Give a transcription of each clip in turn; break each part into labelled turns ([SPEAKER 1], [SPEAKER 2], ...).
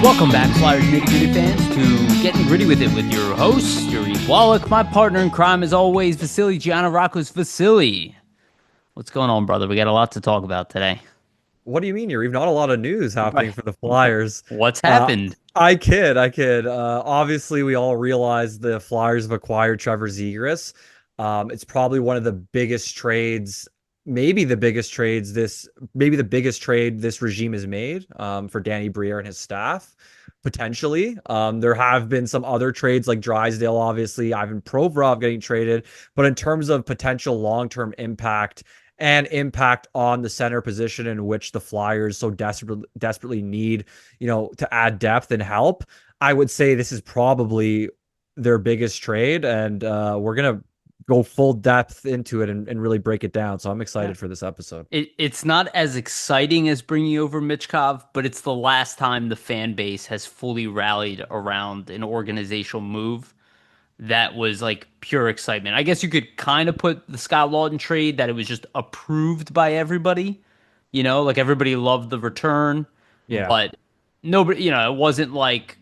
[SPEAKER 1] Welcome back, Flyers Nitty Gritty fans, to Getting Gritty with It with your host, Yuri Wallach, my partner in crime, as always, Vasily Giannarakos. Vasily, what's going on, brother? We got a lot to talk about today.
[SPEAKER 2] What do you mean? You're not a lot of news happening
[SPEAKER 1] Right.
[SPEAKER 2] for the Flyers.
[SPEAKER 1] What's happened?
[SPEAKER 2] I kid. Obviously, we all realize the Flyers have acquired Trevor Zegras. It's probably one of the biggest trades, maybe the biggest trade this regime has made for Danny Briere and his staff, potentially. There have been some other trades like Drysdale, obviously, Ivan Provorov getting traded, but in terms of potential long-term impact and impact on the center position in which the Flyers so desperately need, to add depth and help. I would say this is probably their biggest trade, and we're gonna go full depth into it and really break it down. So I'm
[SPEAKER 1] Yeah.
[SPEAKER 2] excited for this episode.
[SPEAKER 1] It's not as exciting as bringing over Michkov, but it's the last time the fan base has fully rallied around an organizational move that was like pure excitement. I guess you could kind of put the Scott Lawton trade that it was just approved by everybody. Like everybody loved the return,
[SPEAKER 2] Yeah,
[SPEAKER 1] but nobody, it wasn't like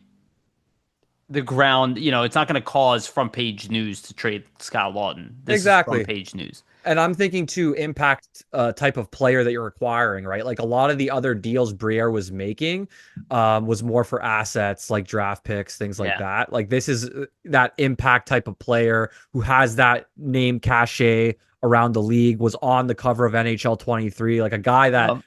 [SPEAKER 1] the ground, it's not going to cause front page news to trade Scott Lawton. This is front
[SPEAKER 2] exactly.
[SPEAKER 1] page news.
[SPEAKER 2] And I'm thinking to impact type of player that you're acquiring, right? Like a lot of the other deals Briere was making was more for assets like draft picks, things like
[SPEAKER 1] Yeah.
[SPEAKER 2] that. Like this is that impact type of player who has that name cachet around the league, was on the cover of NHL 23, like a guy that
[SPEAKER 1] Yep.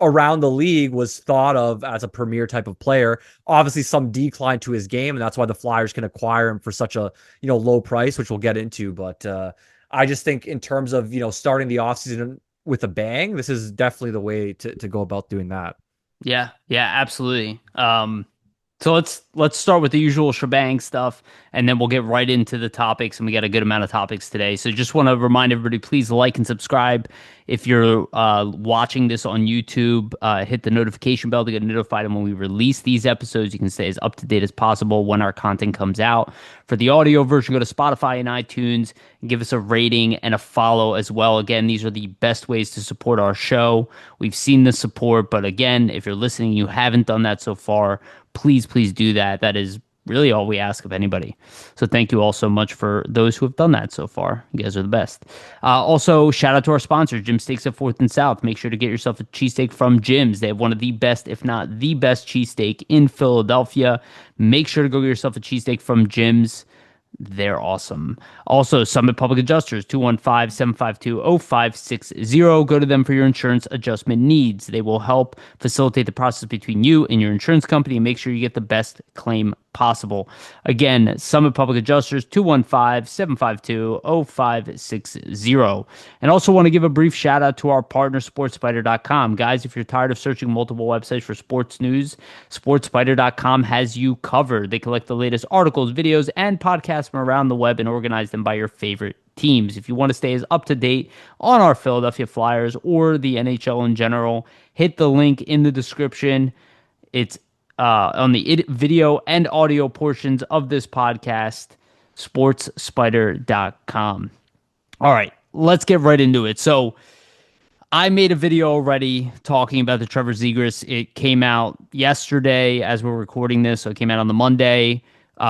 [SPEAKER 2] around the league was thought of as a premier type of player. Obviously, some decline to his game, and that's why the Flyers can acquire him for such a low price, which we'll get into. But I just think in terms of starting the offseason with a bang, this is definitely the way to go about doing that.
[SPEAKER 1] Yeah. Yeah, absolutely. So let's start with the usual shebang stuff, and then we'll get right into the topics. And we got a good amount of topics today. So just want to remind everybody, please like and subscribe. If you're watching this on YouTube, hit the notification bell to get notified. And when we release these episodes, you can stay as up to date as possible when our content comes out. For the audio version, go to Spotify and iTunes and give us a rating and a follow as well. Again, these are the best ways to support our show. We've seen the support, but again, if you're listening, you haven't done that so far, please do that. That is really all we ask of anybody. So thank you all so much for those who have done that so far. You guys are the best. Also, shout out to our sponsor, Jim Steaks at 4th and South. Make sure to get yourself a cheesesteak from Jim's. They have one of the best, if not the best, cheesesteak in Philadelphia. Make sure to go get yourself a cheesesteak from Jim's. They're awesome. Also, Summit Public Adjusters, 215-752-0560. Go to them for your insurance adjustment needs. They will help facilitate the process between you and your insurance company and make sure you get the best claim possible. Again, Summit Public Adjusters, 215-752-0560. And also want to give a brief shout out to our partner, SportsSpider.com. Guys, if you're tired of searching multiple websites for sports news, SportsSpider.com has you covered. They collect the latest articles, videos, and podcasts from around the web and organize them by your favorite teams. If you want to stay as up to date on our Philadelphia Flyers or the NHL in general, hit the link in the description. It's on the video and audio portions of this podcast, sportspider.com. All right, let's get right into it. So I made a video already talking about the Trevor Zegras. It came out yesterday as we're recording this, so it came out on the Monday.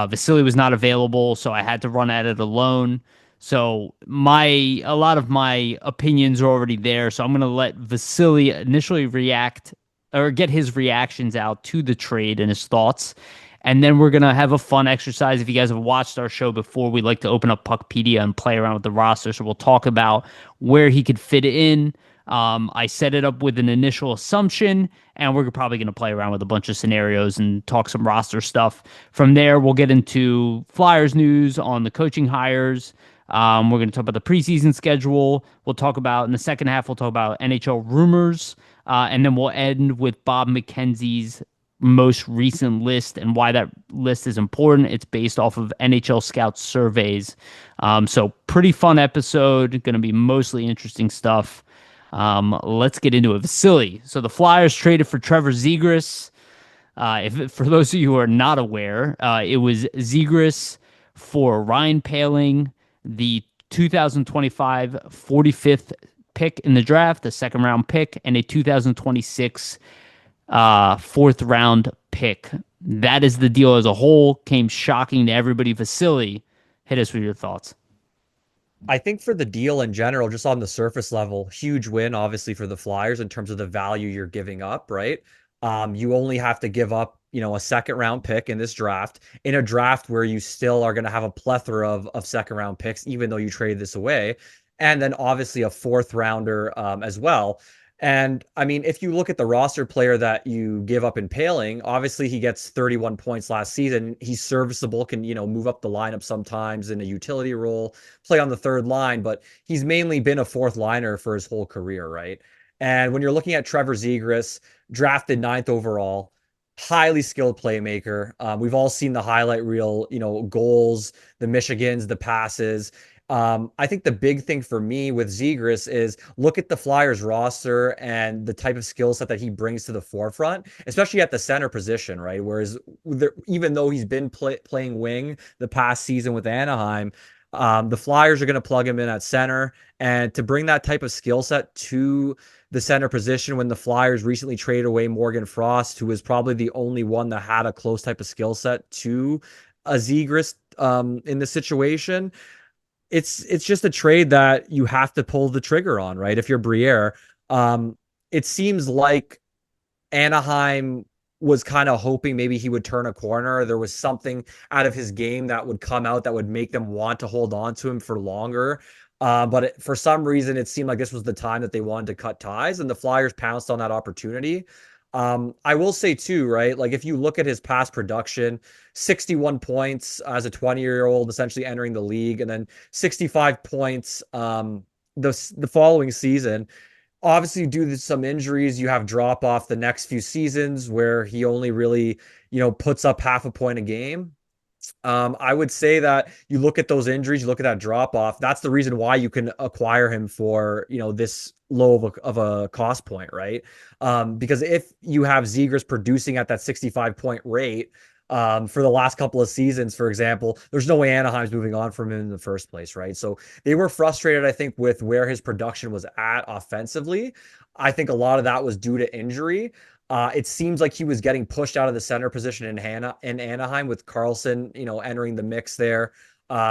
[SPEAKER 1] Vasily was not available, so I had to run at it alone. So a lot of my opinions are already there. So I'm going to let Vasily initially react or get his reactions out to the trade and his thoughts. And then we're going to have a fun exercise. If you guys have watched our show before, we like to open up Puckpedia and play around with the roster. So we'll talk about where he could fit in. I set it up with an initial assumption, and we're probably going to play around with a bunch of scenarios and talk some roster stuff. From there, we'll get into Flyers news on the coaching hires. We're going to talk about the preseason schedule. We'll talk about, in the second half, we'll talk about NHL rumors. And then we'll end with Bob McKenzie's most recent list and why that list is important. It's based off of NHL Scout surveys. So pretty fun episode. Going to be mostly interesting stuff. Let's get into it. Vasily. So the Flyers traded for Trevor Zegras. For those of you who are not aware, it was Zegras for Ryan Poehling, the 2025 45th pick in the draft, the second round pick, and a 2026 fourth round pick. That is the deal as a whole. Came shocking to everybody. Vasily, hit us with your thoughts.
[SPEAKER 2] I think for the deal in general, just on the surface level, huge win, obviously, for the Flyers in terms of the value you're giving up, right? You only have to give up, a second round pick in this draft, in a draft where you still are going to have a plethora of second round picks, even though you trade this away. And then obviously a fourth rounder as well. And I mean, if you look at the roster player that you give up in Paling, obviously he gets 31 points last season. He's serviceable, can, move up the lineup sometimes in a utility role, play on the third line, but he's mainly been a fourth liner for his whole career, right? And when you're looking at Trevor Zegras, drafted ninth overall, highly skilled playmaker. We've all seen the highlight reel, goals, the Michigans, the passes. I think the big thing for me with Zegras is look at the Flyers roster and the type of skill set that he brings to the forefront, especially at the center position, right? Whereas even though he's been playing wing the past season with Anaheim, the Flyers are going to plug him in at center. And to bring that type of skill set to the center position when the Flyers recently traded away Morgan Frost, who was probably the only one that had a close type of skill set to a Zegras in the situation, it's just a trade that you have to pull the trigger on, right? If you're Briere, it seems like Anaheim was kind of hoping maybe he would turn a corner. There was something out of his game that would come out that would make them want to hold on to him for longer. But for some reason, it seemed like this was the time that they wanted to cut ties, and the Flyers pounced on that opportunity. I will say too, right? Like if you look at his past production, 61 points as a 20-year-old, essentially entering the league, and then 65 points the following season. Obviously, due to some injuries, you have drop off the next few seasons where he only really, puts up half a point a game. I would say that you look at those injuries, you look at that drop off. That's the reason why you can acquire him for this low of a cost point, right? Because if you have Zegras producing at that 65 point rate for the last couple of seasons, for example, there's no way Anaheim's moving on from him in the first place, right? So they were frustrated, I think, with where his production was at offensively. I think a lot of that was due to injury. It seems like he was getting pushed out of the center position in Anaheim with Carlson, entering the mix there,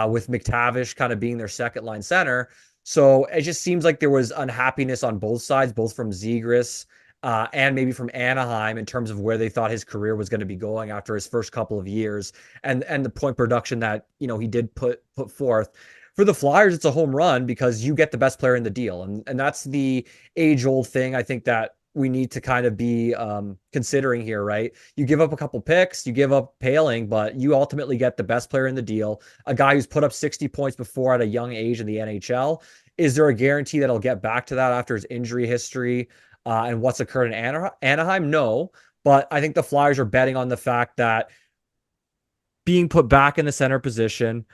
[SPEAKER 2] with McTavish kind of being their second line center. So it just seems like there was unhappiness on both sides, both from Zegras and maybe from Anaheim in terms of where they thought his career was going to be going after his first couple of years and the point production that he did put forth. For the Flyers, it's a home run because you get the best player in the deal, and that's the age old thing. I think that we need to kind of be considering here, right? You give up a couple picks, you give up Paling, but you ultimately get the best player in the deal, a guy who's put up 60 points before at a young age in the NHL. Is there a guarantee that he'll get back to that after his injury history and what's occurred in Anaheim? No, but I think the Flyers are betting on the fact that being put back in the center position,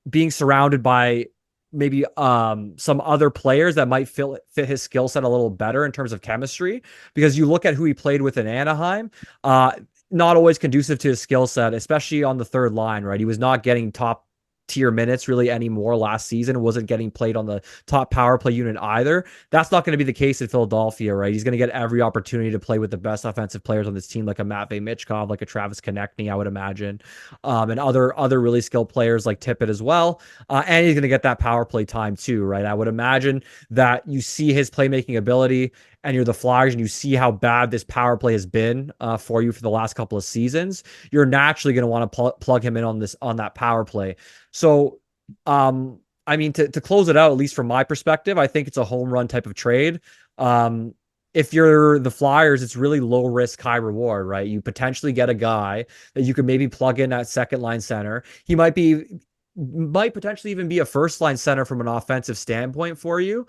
[SPEAKER 2] being surrounded by maybe some other players that might fit his skill set a little better in terms of chemistry, because you look at who he played with in Anaheim, not always conducive to his skill set, especially on the third line, right? He was not getting top tier minutes really anymore last season. Wasn't getting played on the top power play unit either. That's not going to be the case in Philadelphia, right? He's going to get every opportunity to play with the best offensive players on this team, like a Matvei Michkov, like a Travis Konechny, I would imagine, and other really skilled players like Tippett as well. And he's going to get that power play time too, right? I would imagine that you see his playmaking ability and you're the Flyers and you see how bad this power play has been for you for the last couple of seasons, you're naturally going to want to plug him in on that power play. So, I mean, to close it out, at least from my perspective, I think it's a home run type of trade. If you're the Flyers, it's really low risk, high reward, right? You potentially get a guy that you could maybe plug in at second line center. He might potentially even be a first line center from an offensive standpoint for you.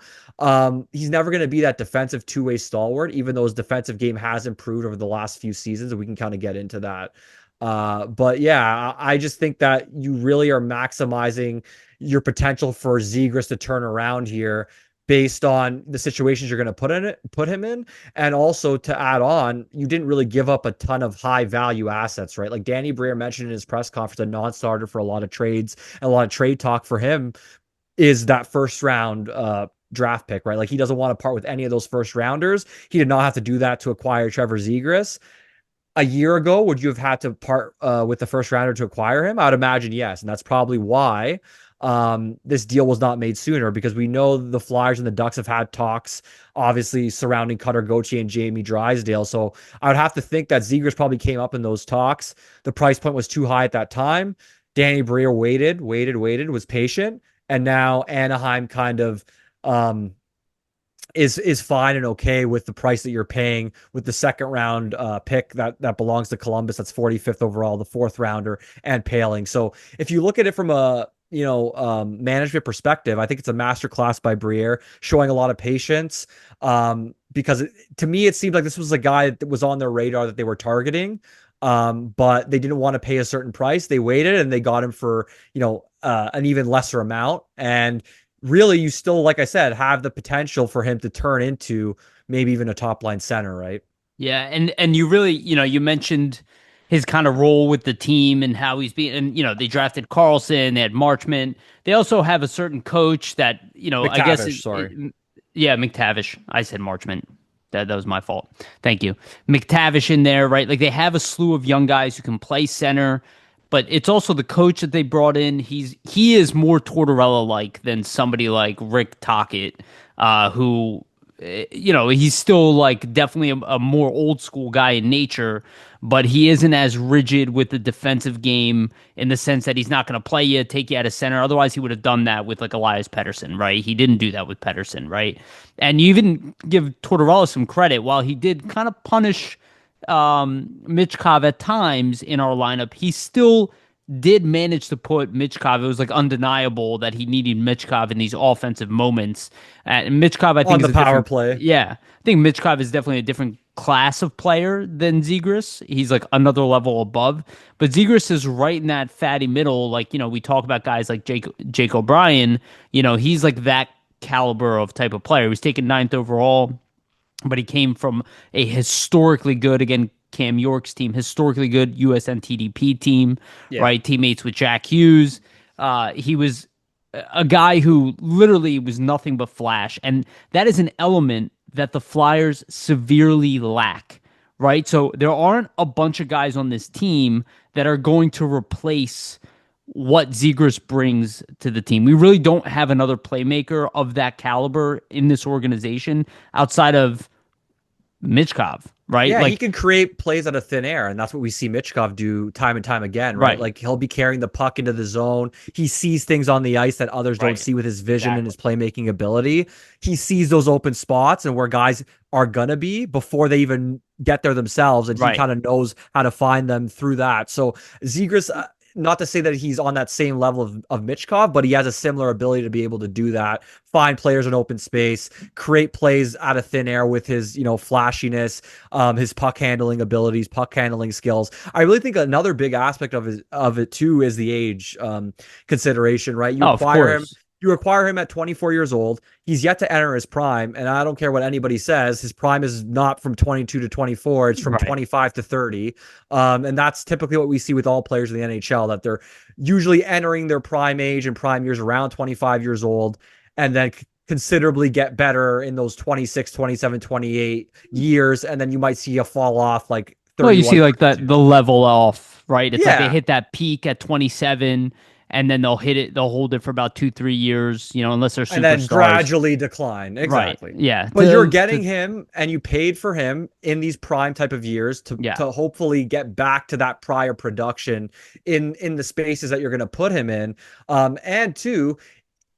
[SPEAKER 2] He's never going to be that defensive two-way stalwart, even though his defensive game has improved over the last few seasons, and we can kind of get into that. But yeah, I just think that you really are maximizing your potential for Zegras to turn around here based on the situations you're going to put him in. And also to add on, you didn't really give up a ton of high value assets, right? Like Danny Briere mentioned in his press conference, a non-starter for a lot of trades and a lot of trade talk for him is that first round draft pick, right? Like he doesn't want to part with any of those first rounders. He did not have to do that to acquire Trevor Zegras. A year ago, would you have had to part with the first rounder to acquire him? I would imagine yes, and that's probably why this deal was not made sooner, because we know the Flyers and the Ducks have had talks, obviously surrounding Cutter Gauthier and Jamie Drysdale. So I would have to think that Zegras probably came up in those talks. The price point was too high at that time. Danny Briere waited, was patient, and now Anaheim kind of is fine and okay with the price that you're paying with the second round pick that belongs to Columbus. That's 45th overall, the fourth rounder, and Pairings. So if you look at it from a management perspective, I think it's a masterclass by Briere, showing a lot of patience. Because to me, it seemed like this was a guy that was on their radar that they were targeting. But they didn't want to pay a certain price. They waited and they got him for, an even lesser amount. And really, you still, like I said, have the potential for him to turn into maybe even a top line center, right?
[SPEAKER 1] Yeah, and you really, you mentioned his kind of role with the team and how he's being, and they drafted Carlson, they had Marchment. They also have a certain coach that, I guess
[SPEAKER 2] McTavish, sorry.
[SPEAKER 1] yeah, McTavish. I said Marchment. That was my fault. Thank you. McTavish in there, right? Like they have a slew of young guys who can play center, but it's also the coach that they brought in. He is more Tortorella like than somebody like Rick Tocchet, who he's still like definitely a more old school guy in nature, but he isn't as rigid with the defensive game in the sense that he's not going to play you, take you out of center. Otherwise, he would have done that with like Elias Pettersson, right? He didn't do that with Pettersson, right? And you even give Tortorella some credit. While he did kind of punish Michkov at times in our lineup, he still did manage to put Michkov. It was like undeniable that he needed Michkov in these offensive moments. And Michkov, I think,
[SPEAKER 2] On
[SPEAKER 1] is
[SPEAKER 2] the
[SPEAKER 1] a
[SPEAKER 2] power
[SPEAKER 1] different.
[SPEAKER 2] play.
[SPEAKER 1] Yeah, I think Michkov is definitely a different class of player than Zegras. He's like another level above. But Zegras is right in that fatty middle. Like we talk about guys like Jake O'Brien. He's like that caliber of type of player. He was taken ninth overall, but he came from a historically good, again, Cam York's team, historically good USNTDP team,
[SPEAKER 2] Yeah.
[SPEAKER 1] right? Teammates with Jack Hughes. He was a guy who literally was nothing but flash. And that is an element that the Flyers severely lack, right? So there aren't a bunch of guys on this team that are going to replace what Zegras brings to the team. We really don't have another playmaker of that caliber in this organization outside of Michkov, right?
[SPEAKER 2] Yeah, he
[SPEAKER 1] Like,
[SPEAKER 2] can create plays out of thin air, and that's what we see Michkov do time and time again, right?
[SPEAKER 1] right,
[SPEAKER 2] Like he'll be carrying the puck into the zone. He sees things on the ice that others don't
[SPEAKER 1] right,
[SPEAKER 2] see with his vision and
[SPEAKER 1] exactly,
[SPEAKER 2] his playmaking ability. He sees those open spots and where guys are gonna be before they even get there themselves, and he
[SPEAKER 1] right.
[SPEAKER 2] kind of knows how to find them through that. So Zegras, not to say that he's on that same level of Michkov, but he has a similar ability to be able to do that, find players in open space, create plays out of thin air with his, flashiness, his puck handling abilities, puck handling skills. I really think another big aspect of it too is the age consideration, right?
[SPEAKER 1] Oh, of course.
[SPEAKER 2] You acquire him at 24 years old. He's yet to enter his prime, and I don't care what anybody says. His prime is not from 22 to 24; it's from
[SPEAKER 1] Right.
[SPEAKER 2] 25 to 30. And that's typically what we see with all players in the NHL, that they're usually entering their prime age and prime years around 25 years old, and then considerably get better in those 26, 27, 28 years, and then you might see a fall off like
[SPEAKER 1] Well, you
[SPEAKER 2] 31,
[SPEAKER 1] see like that
[SPEAKER 2] 32.
[SPEAKER 1] the level off, right? It's like they
[SPEAKER 2] Yeah.
[SPEAKER 1] hit that peak at 27 and then they'll hold it for about 2, 3 years, unless they're
[SPEAKER 2] And then
[SPEAKER 1] superstars.
[SPEAKER 2] gradually decline.
[SPEAKER 1] Right.
[SPEAKER 2] Exactly.
[SPEAKER 1] Yeah.
[SPEAKER 2] But you're getting him and you paid for him in these prime type of years to
[SPEAKER 1] Yeah.
[SPEAKER 2] to hopefully get back to that prior production in the spaces that you're going to put him in. And two,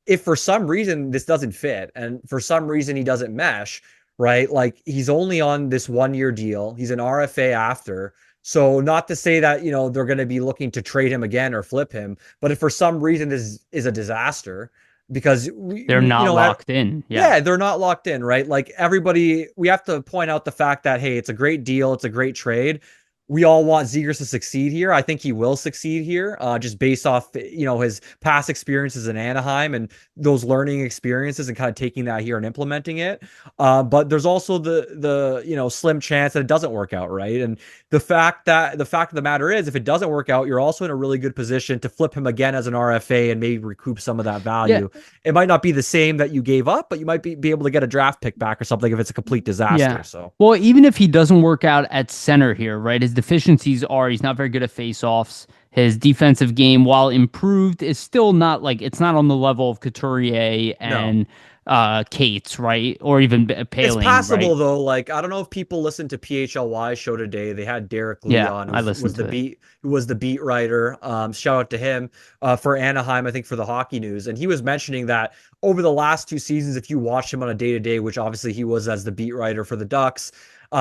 [SPEAKER 2] if for some reason this doesn't fit and for some reason he doesn't mesh, right? Like he's only on this 1 year deal. He's an RFA after. So not to say that, they're going to be looking to trade him again or flip him, but if for some reason this is a disaster because
[SPEAKER 1] They're not locked in. Yeah.
[SPEAKER 2] yeah, they're not locked in, right? Like everybody, we have to point out the fact that, hey, it's a great deal. It's a great trade. we all want Zegras to succeed here. I think he will succeed here, just based off his past experiences in Anaheim and those learning experiences, and kind of taking that here and implementing it. But there's also the slim chance that it doesn't work out, right? And the fact of the matter is, if it doesn't work out, you're also in a really good position to flip him again as an RFA and maybe recoup some of that
[SPEAKER 1] Yeah,
[SPEAKER 2] value. It might not be the same that you gave up, but you might be able to get a draft pick back or something if it's a complete
[SPEAKER 1] yeah.
[SPEAKER 2] disaster. So.
[SPEAKER 1] Well, even if he doesn't work out at center here, right? His deficiencies are he's not very good at faceoffs. His defensive game, while improved, is still not like it's not on the level of Couturier
[SPEAKER 2] No.
[SPEAKER 1] and Cates, right? Or even
[SPEAKER 2] It's
[SPEAKER 1] Paling, right?
[SPEAKER 2] passable though. Like, I don't know if people listened to PHLY show today. They had Derek Lee
[SPEAKER 1] Yeah,
[SPEAKER 2] on,
[SPEAKER 1] I listened to it.
[SPEAKER 2] who was the beat writer. Shout out to him for Anaheim, I think for the Hockey News, and he was mentioning that over the last 2 seasons, if you watch him on a day to day, which obviously he was as the beat writer for the Ducks.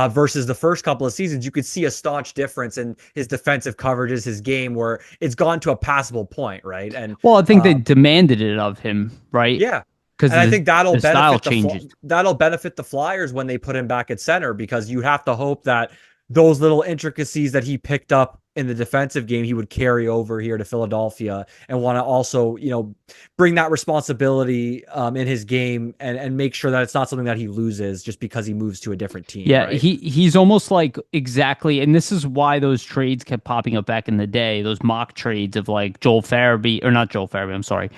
[SPEAKER 2] Versus the first couple of seasons, you could see a staunch difference in his defensive coverages, his game, where it's gone to a passable point, right? And
[SPEAKER 1] Well, I think they
[SPEAKER 2] um,
[SPEAKER 1] demanded it of him, right?
[SPEAKER 2] yeah.
[SPEAKER 1] Because
[SPEAKER 2] And I think
[SPEAKER 1] the style changes.
[SPEAKER 2] that'll benefit the Flyers when they put him back at center, because you have to hope that those little intricacies that he picked up in the defensive game he would carry over here to Philadelphia, and want to also, bring that responsibility in his game, and make sure that it's not something that he loses just because he moves to a different team,
[SPEAKER 1] Yeah,
[SPEAKER 2] right?
[SPEAKER 1] he's almost like exactly, and this is why those trades kept popping up back in the day. Those mock trades of like Joel Farabee, or not Joel Farabee, I'm sorry,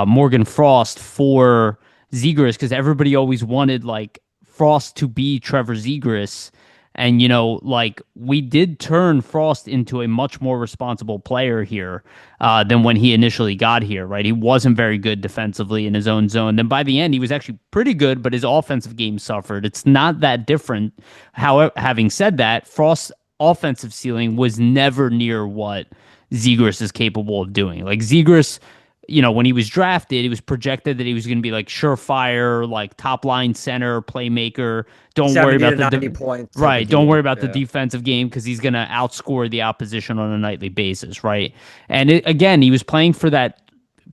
[SPEAKER 1] Morgan Frost for Zegras, because everybody always wanted like Frost to be Trevor Zegras, and like we did turn Frost into a much more responsible player here than when he initially got here, right? He wasn't very good defensively in his own zone. Then by the end, he was actually pretty good, but his offensive game suffered. It's not that different. However, having said that, Frost's offensive ceiling was never near what Zegras is capable of doing. Like Zegras, when he was drafted, it was projected that he was going to be like surefire, like top line center, playmaker. Don't worry
[SPEAKER 2] 70
[SPEAKER 1] about
[SPEAKER 2] to
[SPEAKER 1] the
[SPEAKER 2] 90 points type of
[SPEAKER 1] right. Don't worry
[SPEAKER 2] game.
[SPEAKER 1] about the
[SPEAKER 2] Yeah.
[SPEAKER 1] defensive game because he's going to outscore the opposition on a nightly basis, right? And again, he was playing for that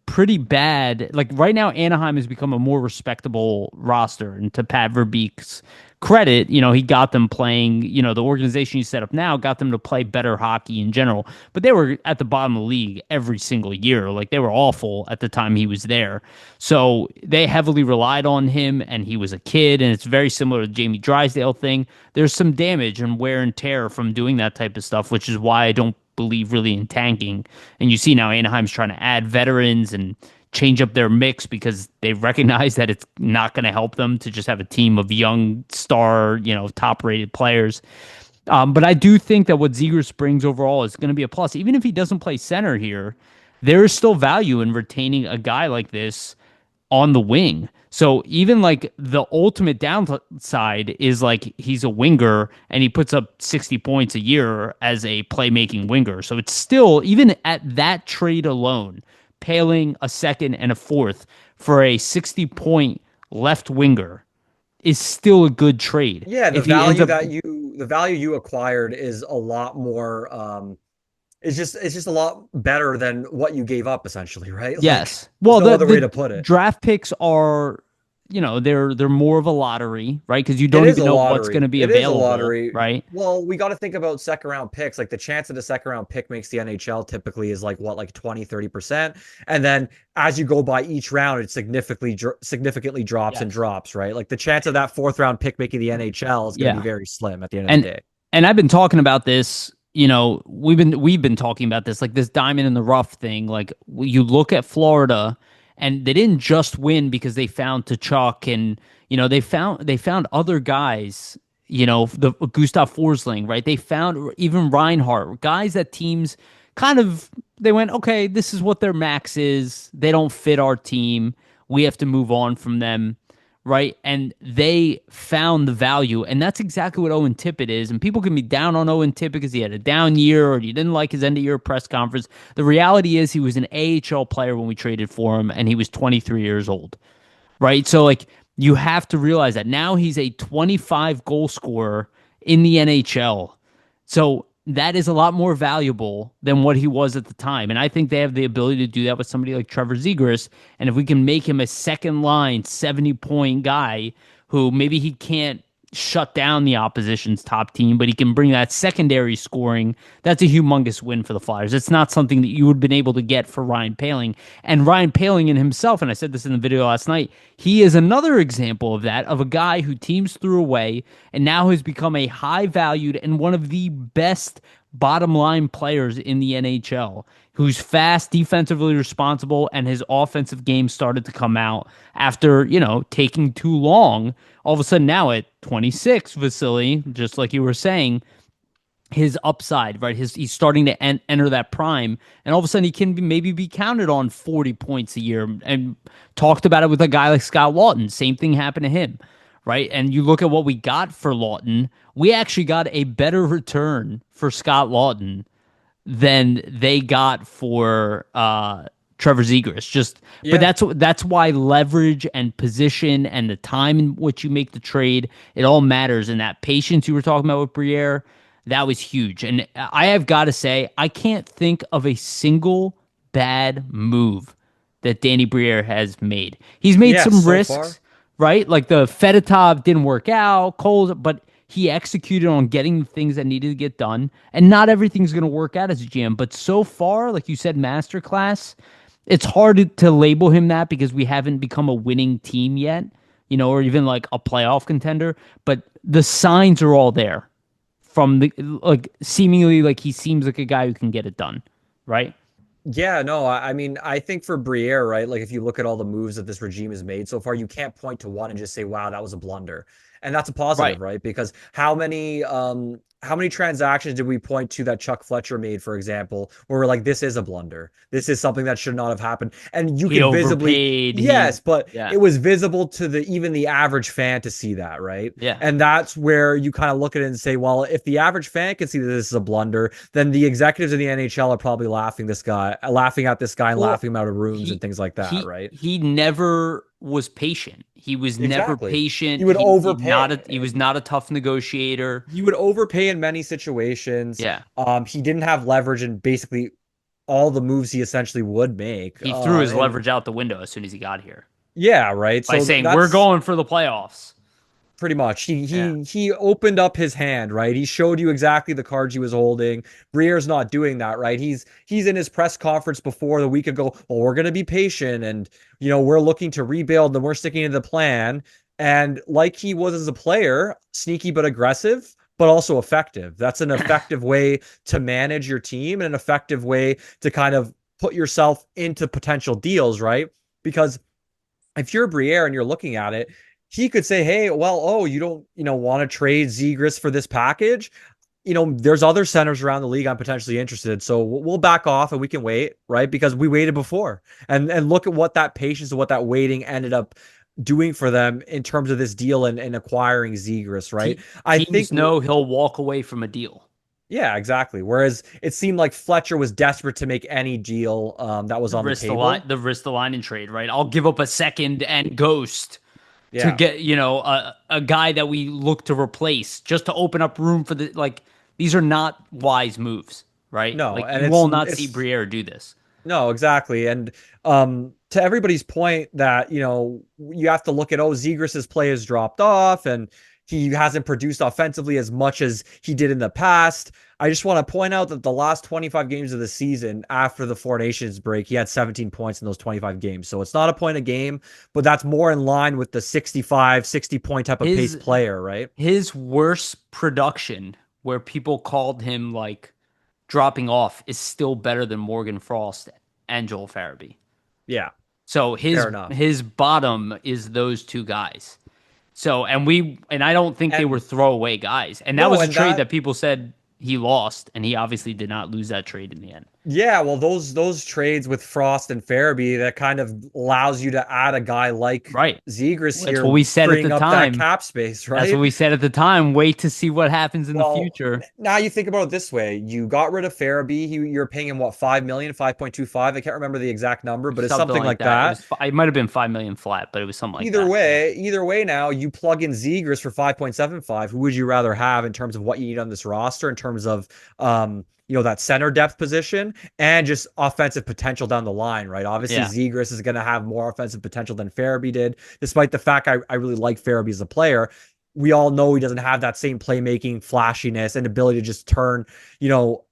[SPEAKER 1] pretty bad. Like right now, Anaheim has become a more respectable roster. And to Pat Verbeek's credit, he got them playing. The organization he set up now got them to play better hockey in general. But they were at the bottom of the league every single year. Like they were awful at the time he was there. So they heavily relied on him, and he was a kid. And it's very similar to the Jamie Drysdale thing. There's some damage and wear and tear from doing that type of stuff, which is why I don't believe really in tanking. And you see now Anaheim's trying to add veterans and change up their mix because they recognize that it's not going to help them to just have a team of young star, top rated players. But I do think that what Zegers brings overall is going to be a plus. Even if he doesn't play center here, there is still value in retaining a guy like this on the wing. So even like the ultimate downside is like he's a winger and he puts up 60 points a year as a playmaking winger. So it's still, even at that trade alone, Paling a second and a fourth for a 60-point left winger is still a good trade.
[SPEAKER 2] Yeah,
[SPEAKER 1] If he ends up
[SPEAKER 2] the value you acquired is a lot more it's just a lot better than what you gave up essentially, right? Like,
[SPEAKER 1] Yes.
[SPEAKER 2] there's
[SPEAKER 1] Well,
[SPEAKER 2] no other way
[SPEAKER 1] the
[SPEAKER 2] to put it.
[SPEAKER 1] draft picks are, they're more of a lottery, right? Because you
[SPEAKER 2] It
[SPEAKER 1] don't
[SPEAKER 2] is
[SPEAKER 1] even
[SPEAKER 2] a
[SPEAKER 1] know what's going
[SPEAKER 2] lottery.
[SPEAKER 1] to be
[SPEAKER 2] It is a
[SPEAKER 1] available,
[SPEAKER 2] lottery.
[SPEAKER 1] right?
[SPEAKER 2] Well, we got to think about second round picks. Like, the chance that a second round pick makes the NHL typically is like what, like 20-30%. And then as you go by each round, it significantly drops and
[SPEAKER 1] Yes.
[SPEAKER 2] drops, right? Like, the chance of that fourth round pick making the NHL is going to be
[SPEAKER 1] Yeah.
[SPEAKER 2] very slim at the end of the
[SPEAKER 1] And
[SPEAKER 2] day.
[SPEAKER 1] and I've been talking about this, we've been talking about this, like this diamond in the rough thing. Like you look at Florida, and they didn't just win because they found Tkachuk, and they found other guys, the Gustav Forsling, right? They found even Reinhardt, guys that teams kind of they went, okay, this is what their max is. They don't fit our team. We have to move on from them, right? And they found the value, and that's exactly what Owen Tippett is. And people can be down on Owen Tippett because he had a down year or you didn't like his end of year press conference. The reality is he was an AHL player when we traded for him, and he was 23 years old, right? So like you have to realize that now he's a 25 goal scorer in the NHL. So that is a lot more valuable than what he was at the time. And I think they have the ability to do that with somebody like Trevor Zegras. And if we can make him a second line 70-point guy who maybe he can't shut down the opposition's top team, but he can bring that secondary scoring. That's a humongous win for the Flyers. It's not something that you would have been able to get for Ryan Poehling. And Ryan Poehling in himself, and I said this in the video last night, he is another example of that, of a guy who teams threw away and now has become a high valued and one of the best bottom line players in the NHL, who's fast, defensively responsible, and his offensive game started to come out after, taking too long. All of a sudden now at 26, Vasily, just like you were saying, his upside, right? He's starting to enter that prime, and all of a sudden he can maybe be counted on 40 points a year. And talked about it with a guy like Scott Lawton. Same thing happened to him, right? And you look at what we got for Lawton. We actually got a better return for Scott Lawton than they got for Trevor Zegras. But
[SPEAKER 2] Yeah.
[SPEAKER 1] that's why leverage and position and the time in which you make the trade, it all matters. And that patience you were talking about with Briere, that was huge. And I have got to say, I can't think of a single bad move that Danny Briere has made. He's made
[SPEAKER 2] Yeah,
[SPEAKER 1] some
[SPEAKER 2] so far.
[SPEAKER 1] risks, right? Like the Fedotov didn't work out, Cole's, but he executed on getting the things that needed to get done. And not everything's going to work out as a GM. But so far, like you said, masterclass, it's hard to label him that because we haven't become a winning team yet, or even like a playoff contender. But the signs are all there from the like seemingly like he seems like a guy who can get it done, right?
[SPEAKER 2] Yeah, no, I mean, I think for Briere, right? Like if you look at all the moves that this regime has made so far, you can't point to one and just say, wow, that was a blunder. And that's a
[SPEAKER 1] Right.
[SPEAKER 2] positive, right? Because how many transactions did we point to that Chuck Fletcher made, for example, where we're like, this is a blunder. This is something that should not have happened. And you
[SPEAKER 1] He
[SPEAKER 2] could visibly,
[SPEAKER 1] overpaid.
[SPEAKER 2] yes, but
[SPEAKER 1] Yeah,
[SPEAKER 2] it was visible to the even the average fan to see that, right?
[SPEAKER 1] yeah.
[SPEAKER 2] And that's where you kind of look at it and say, well, if the average fan can see that this is a blunder, then the executives in the NHL are probably laughing at this guy and
[SPEAKER 1] Well,
[SPEAKER 2] laughing him out of rooms and
[SPEAKER 1] he
[SPEAKER 2] things like that,
[SPEAKER 1] he
[SPEAKER 2] right?
[SPEAKER 1] he never was patient. He was never
[SPEAKER 2] Exactly. He
[SPEAKER 1] patient.
[SPEAKER 2] would overpay.
[SPEAKER 1] He was not a tough negotiator.
[SPEAKER 2] He would overpay in many situations.
[SPEAKER 1] Yeah.
[SPEAKER 2] He didn't have leverage in basically all the moves he essentially would make.
[SPEAKER 1] He threw his
[SPEAKER 2] And
[SPEAKER 1] leverage out the window as soon as he got here
[SPEAKER 2] yeah, right.
[SPEAKER 1] by
[SPEAKER 2] So
[SPEAKER 1] saying, "We're
[SPEAKER 2] that's
[SPEAKER 1] going for the playoffs."
[SPEAKER 2] pretty much. He
[SPEAKER 1] Yeah.
[SPEAKER 2] he he opened up his hand, right? He showed you exactly the cards he was holding. Briere's not doing that, right? He's in his press conference before the week ago. Well, we're gonna be patient, and we're looking to rebuild, and we're sticking to the plan. And like he was as a player, sneaky but aggressive, but also effective. That's an effective way to manage your team and an effective way to kind of put yourself into potential deals, right? Because if you're Briere and you're looking at it, he could say, "Hey, well, oh, you don't, want to trade Zegras for this package? There's other centers around the league I'm potentially interested. So we'll back off and we can wait, right? Because we waited before, and look at what that patience and what that waiting ended up doing for them in terms of this deal and acquiring Zegras, right? I think."
[SPEAKER 1] Teams know he'll walk away from a deal.
[SPEAKER 2] Yeah, exactly. Whereas it seemed like Fletcher was desperate to make any deal that was on the table.
[SPEAKER 1] The risk the line and trade, right? I'll give up a second and ghost to
[SPEAKER 2] Yeah.
[SPEAKER 1] get, a guy that we look to replace just to open up room for the like these are not wise moves, right?
[SPEAKER 2] No,
[SPEAKER 1] Like
[SPEAKER 2] and
[SPEAKER 1] you
[SPEAKER 2] it's
[SPEAKER 1] will not see
[SPEAKER 2] it's
[SPEAKER 1] Briere do this.
[SPEAKER 2] no, exactly. And to everybody's point that, you have to look at, Zegras's play has dropped off and he hasn't produced offensively as much as he did in the past. I just want to point out that the last 25 games of the season after the Four Nations break, he had 17 points in those 25 games. So it's not a point a game, but that's more in line with the 65, 60 point type of pace
[SPEAKER 1] His
[SPEAKER 2] player, right?
[SPEAKER 1] his worst production where people called him like dropping off is still better than Morgan Frost and Joel Farabee.
[SPEAKER 2] Yeah,
[SPEAKER 1] So
[SPEAKER 2] fair enough.
[SPEAKER 1] his bottom is those two guys. So and I don't think they were
[SPEAKER 2] And
[SPEAKER 1] throwaway guys. And that
[SPEAKER 2] no,
[SPEAKER 1] was a
[SPEAKER 2] and
[SPEAKER 1] trade
[SPEAKER 2] that
[SPEAKER 1] that people said he lost, and he obviously did not lose that trade in the end.
[SPEAKER 2] Yeah, well, those trades with Frost and Farabee that kind of allows you to add a guy like
[SPEAKER 1] Right.
[SPEAKER 2] Zegras
[SPEAKER 1] That's what
[SPEAKER 2] here,
[SPEAKER 1] we said at the
[SPEAKER 2] freeing up that
[SPEAKER 1] time.
[SPEAKER 2] cap space,
[SPEAKER 1] That's what
[SPEAKER 2] right?
[SPEAKER 1] we said at the time. Wait to see what happens in the
[SPEAKER 2] Well,
[SPEAKER 1] future.
[SPEAKER 2] now you think about it this way: you got rid of Farabee. You're paying him what, 5 million, 5.25. I can't remember the exact number, but it's
[SPEAKER 1] Something
[SPEAKER 2] something
[SPEAKER 1] like
[SPEAKER 2] like
[SPEAKER 1] that.
[SPEAKER 2] that.
[SPEAKER 1] It might have been 5 million flat, but it was something like that. Yeah.
[SPEAKER 2] Either way, now you plug in Zegras for 5.75. Who would you rather have in terms of what you need on this roster, in terms of that center depth position and just offensive potential down the line, right? Obviously,
[SPEAKER 1] Yeah.
[SPEAKER 2] Zegras is going to have more offensive potential than Farabee did, despite the fact I really like Farabee as a player. we all know he doesn't have that same playmaking flashiness and ability to just turn,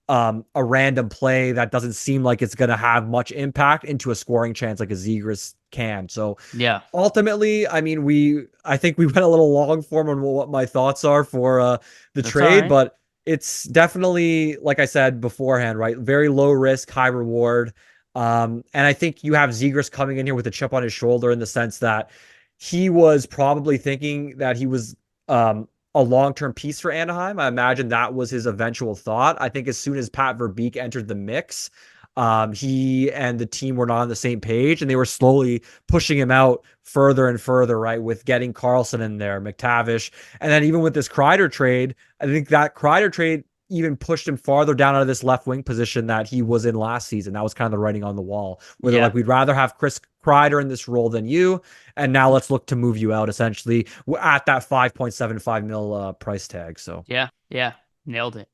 [SPEAKER 2] a random play that doesn't seem like it's going to have much impact into a scoring chance like a Zegras can. So
[SPEAKER 1] Yeah,
[SPEAKER 2] ultimately, I mean, I think we went a little long form on what my thoughts are for the
[SPEAKER 1] that's all
[SPEAKER 2] trade,
[SPEAKER 1] right.
[SPEAKER 2] but it's definitely, like I said beforehand, right? Very low risk, high reward. And I think you have Zegras coming in here with a chip on his shoulder in the sense that he was probably thinking that he was a long-term piece for Anaheim. I imagine that was his eventual thought. I think as soon as Pat Verbeek entered the mix, he and the team were not on the same page, and they were slowly pushing him out further and further, right? With getting Carlson in there, McTavish, and then even with this Kreider trade, I think that Kreider trade even pushed him farther down out of this left wing position that he was in last season. That was kind of the writing on the wall, where they're
[SPEAKER 1] Yeah.
[SPEAKER 2] like, we'd rather have Chris Kreider in this role than you, and now let's look to move you out essentially at that 5.75 mil price tag. So
[SPEAKER 1] Yeah, yeah, nailed it.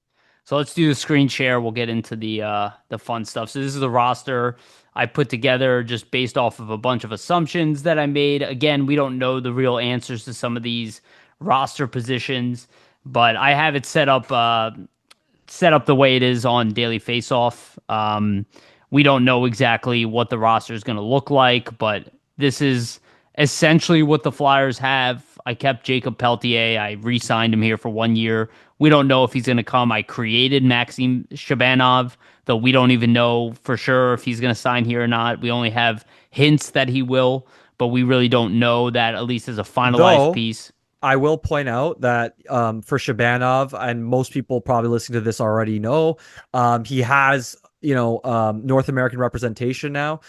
[SPEAKER 1] So let's do the screen share. We'll get into the fun stuff. So this is the roster I put together just based off of a bunch of assumptions that I made. Again, we don't know the real answers to some of these roster positions, but I have it set up the way it is on Daily Faceoff. We don't know exactly what the roster is going to look like, but this is essentially what the Flyers have. I kept Jacob Peltier. I re-signed him here for 1 year. We don't know if he's going to come. I created Maxim Shabanov, though we don't even know for sure if he's going to sign here or not. We only have hints that he will, but we really don't know that, at least as a finalized
[SPEAKER 2] though
[SPEAKER 1] piece.
[SPEAKER 2] I will point out that for Shabanov, and most people probably listening to this already know, he has North American representation now.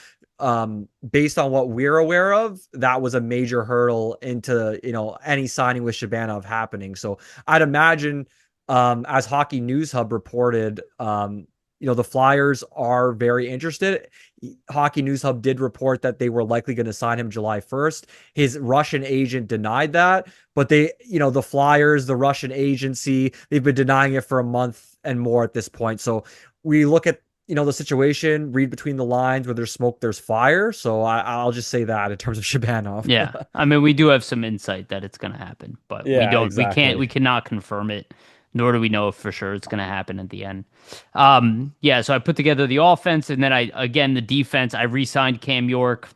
[SPEAKER 2] Based on what we're aware of, that was a major hurdle into any signing with Shabanov happening. So I'd imagine, as Hockey News Hub reported, the Flyers are very interested. Hockey News Hub did report that they were likely going to sign him July 1st. His Russian agent denied that, but the Flyers, the Russian agency, they've been denying it for a month and more at this point. So we look at the situation, read between the lines. Where there's smoke, there's fire. So I'll just say that in terms of Shabanov.
[SPEAKER 1] Yeah. I mean, we do have some insight that it's going to happen, but
[SPEAKER 2] Yeah,
[SPEAKER 1] we
[SPEAKER 2] exactly.
[SPEAKER 1] cannot confirm it, nor do we know if for sure it's going to happen at the end. Yeah. So I put together the offense and then again, the defense, I re-signed Cam York.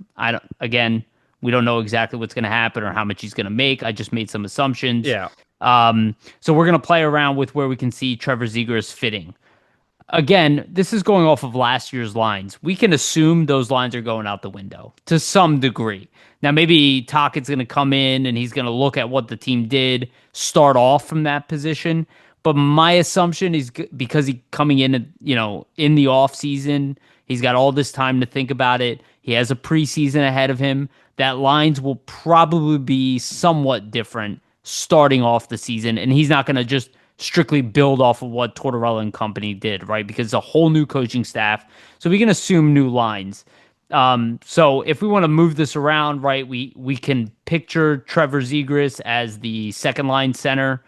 [SPEAKER 1] Again, we don't know exactly what's going to happen or how much he's going to make. I just made some assumptions.
[SPEAKER 2] Yeah.
[SPEAKER 1] So we're going to play around with where we can see Trevor Zegras fitting. Again, this is going off of last year's lines. We can assume those lines are going out the window to some degree. Now, maybe Tockett's going to come in and he's going to look at what the team did, start off from that position. But my assumption is because he coming in, in the off season, he's got all this time to think about it. He has a preseason ahead of him. That lines will probably be somewhat different starting off the season, and he's not going to just strictly build off of what Tortorella and company did, right? Because it's a whole new coaching staff. So we can assume new lines. So if we want to move this around, right, we can picture Trevor Zegras as the second line center.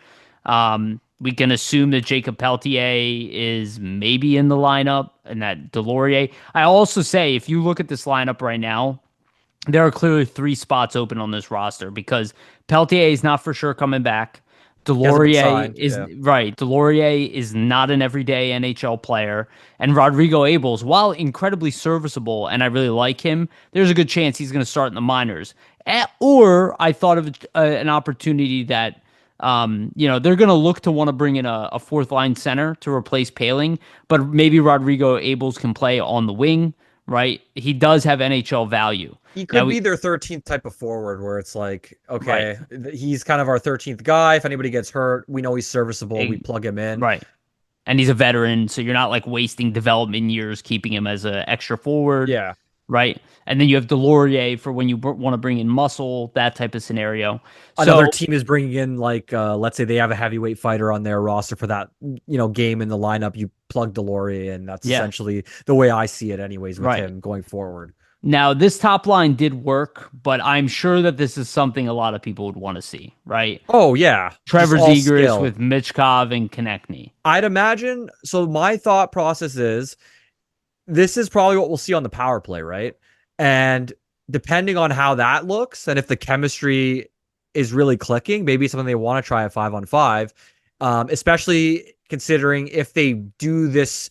[SPEAKER 1] We can assume that Jacob Peltier is maybe in the lineup and that Delorier. I also say, if you look at this lineup right now, there are clearly three spots open on this roster because Peltier is not for sure coming back.
[SPEAKER 2] He hasn't been
[SPEAKER 1] Delorier
[SPEAKER 2] signed.
[SPEAKER 1] is
[SPEAKER 2] Yeah.
[SPEAKER 1] right. Delorier is not an everyday NHL player, and Rodrigo Abels, while incredibly serviceable, and I really like him, there's a good chance he's going to start in the minors. Or I thought of an opportunity that, they're going to look to want to bring in a fourth line center to replace Paling, but maybe Rodrigo Abels can play on the wing. Right, he does have NHL value.
[SPEAKER 2] He
[SPEAKER 1] Now
[SPEAKER 2] could be their 13th type of forward where it's like,
[SPEAKER 1] right,
[SPEAKER 2] okay, he's kind of our 13th guy. If anybody gets hurt, we know he's serviceable. We
[SPEAKER 1] eh,
[SPEAKER 2] plug him in.
[SPEAKER 1] right. And he's a veteran, so you're not like wasting development years keeping him as an extra forward,
[SPEAKER 2] Yeah.
[SPEAKER 1] right? And then you have Delorier for when you want to bring in muscle, that type of scenario.
[SPEAKER 2] Another
[SPEAKER 1] So
[SPEAKER 2] team is bringing in like let's say they have a heavyweight fighter on their roster for that game in the lineup. You plug Delorier in. That's
[SPEAKER 1] yeah,
[SPEAKER 2] essentially the way I see it, anyways, with
[SPEAKER 1] right.
[SPEAKER 2] him going forward.
[SPEAKER 1] Now this top line did work, but I'm sure that this is something a lot of people would want to see, right?
[SPEAKER 2] Oh yeah, just
[SPEAKER 1] Trevor
[SPEAKER 2] all
[SPEAKER 1] Zegras
[SPEAKER 2] skill.
[SPEAKER 1] with Michkov and Konechny.
[SPEAKER 2] I'd imagine. So my thought process is this is probably what we'll see on the power play, right? And depending on how that looks and if the chemistry is really clicking. Maybe it's something they want to try at 5-on-5, especially considering if they do this,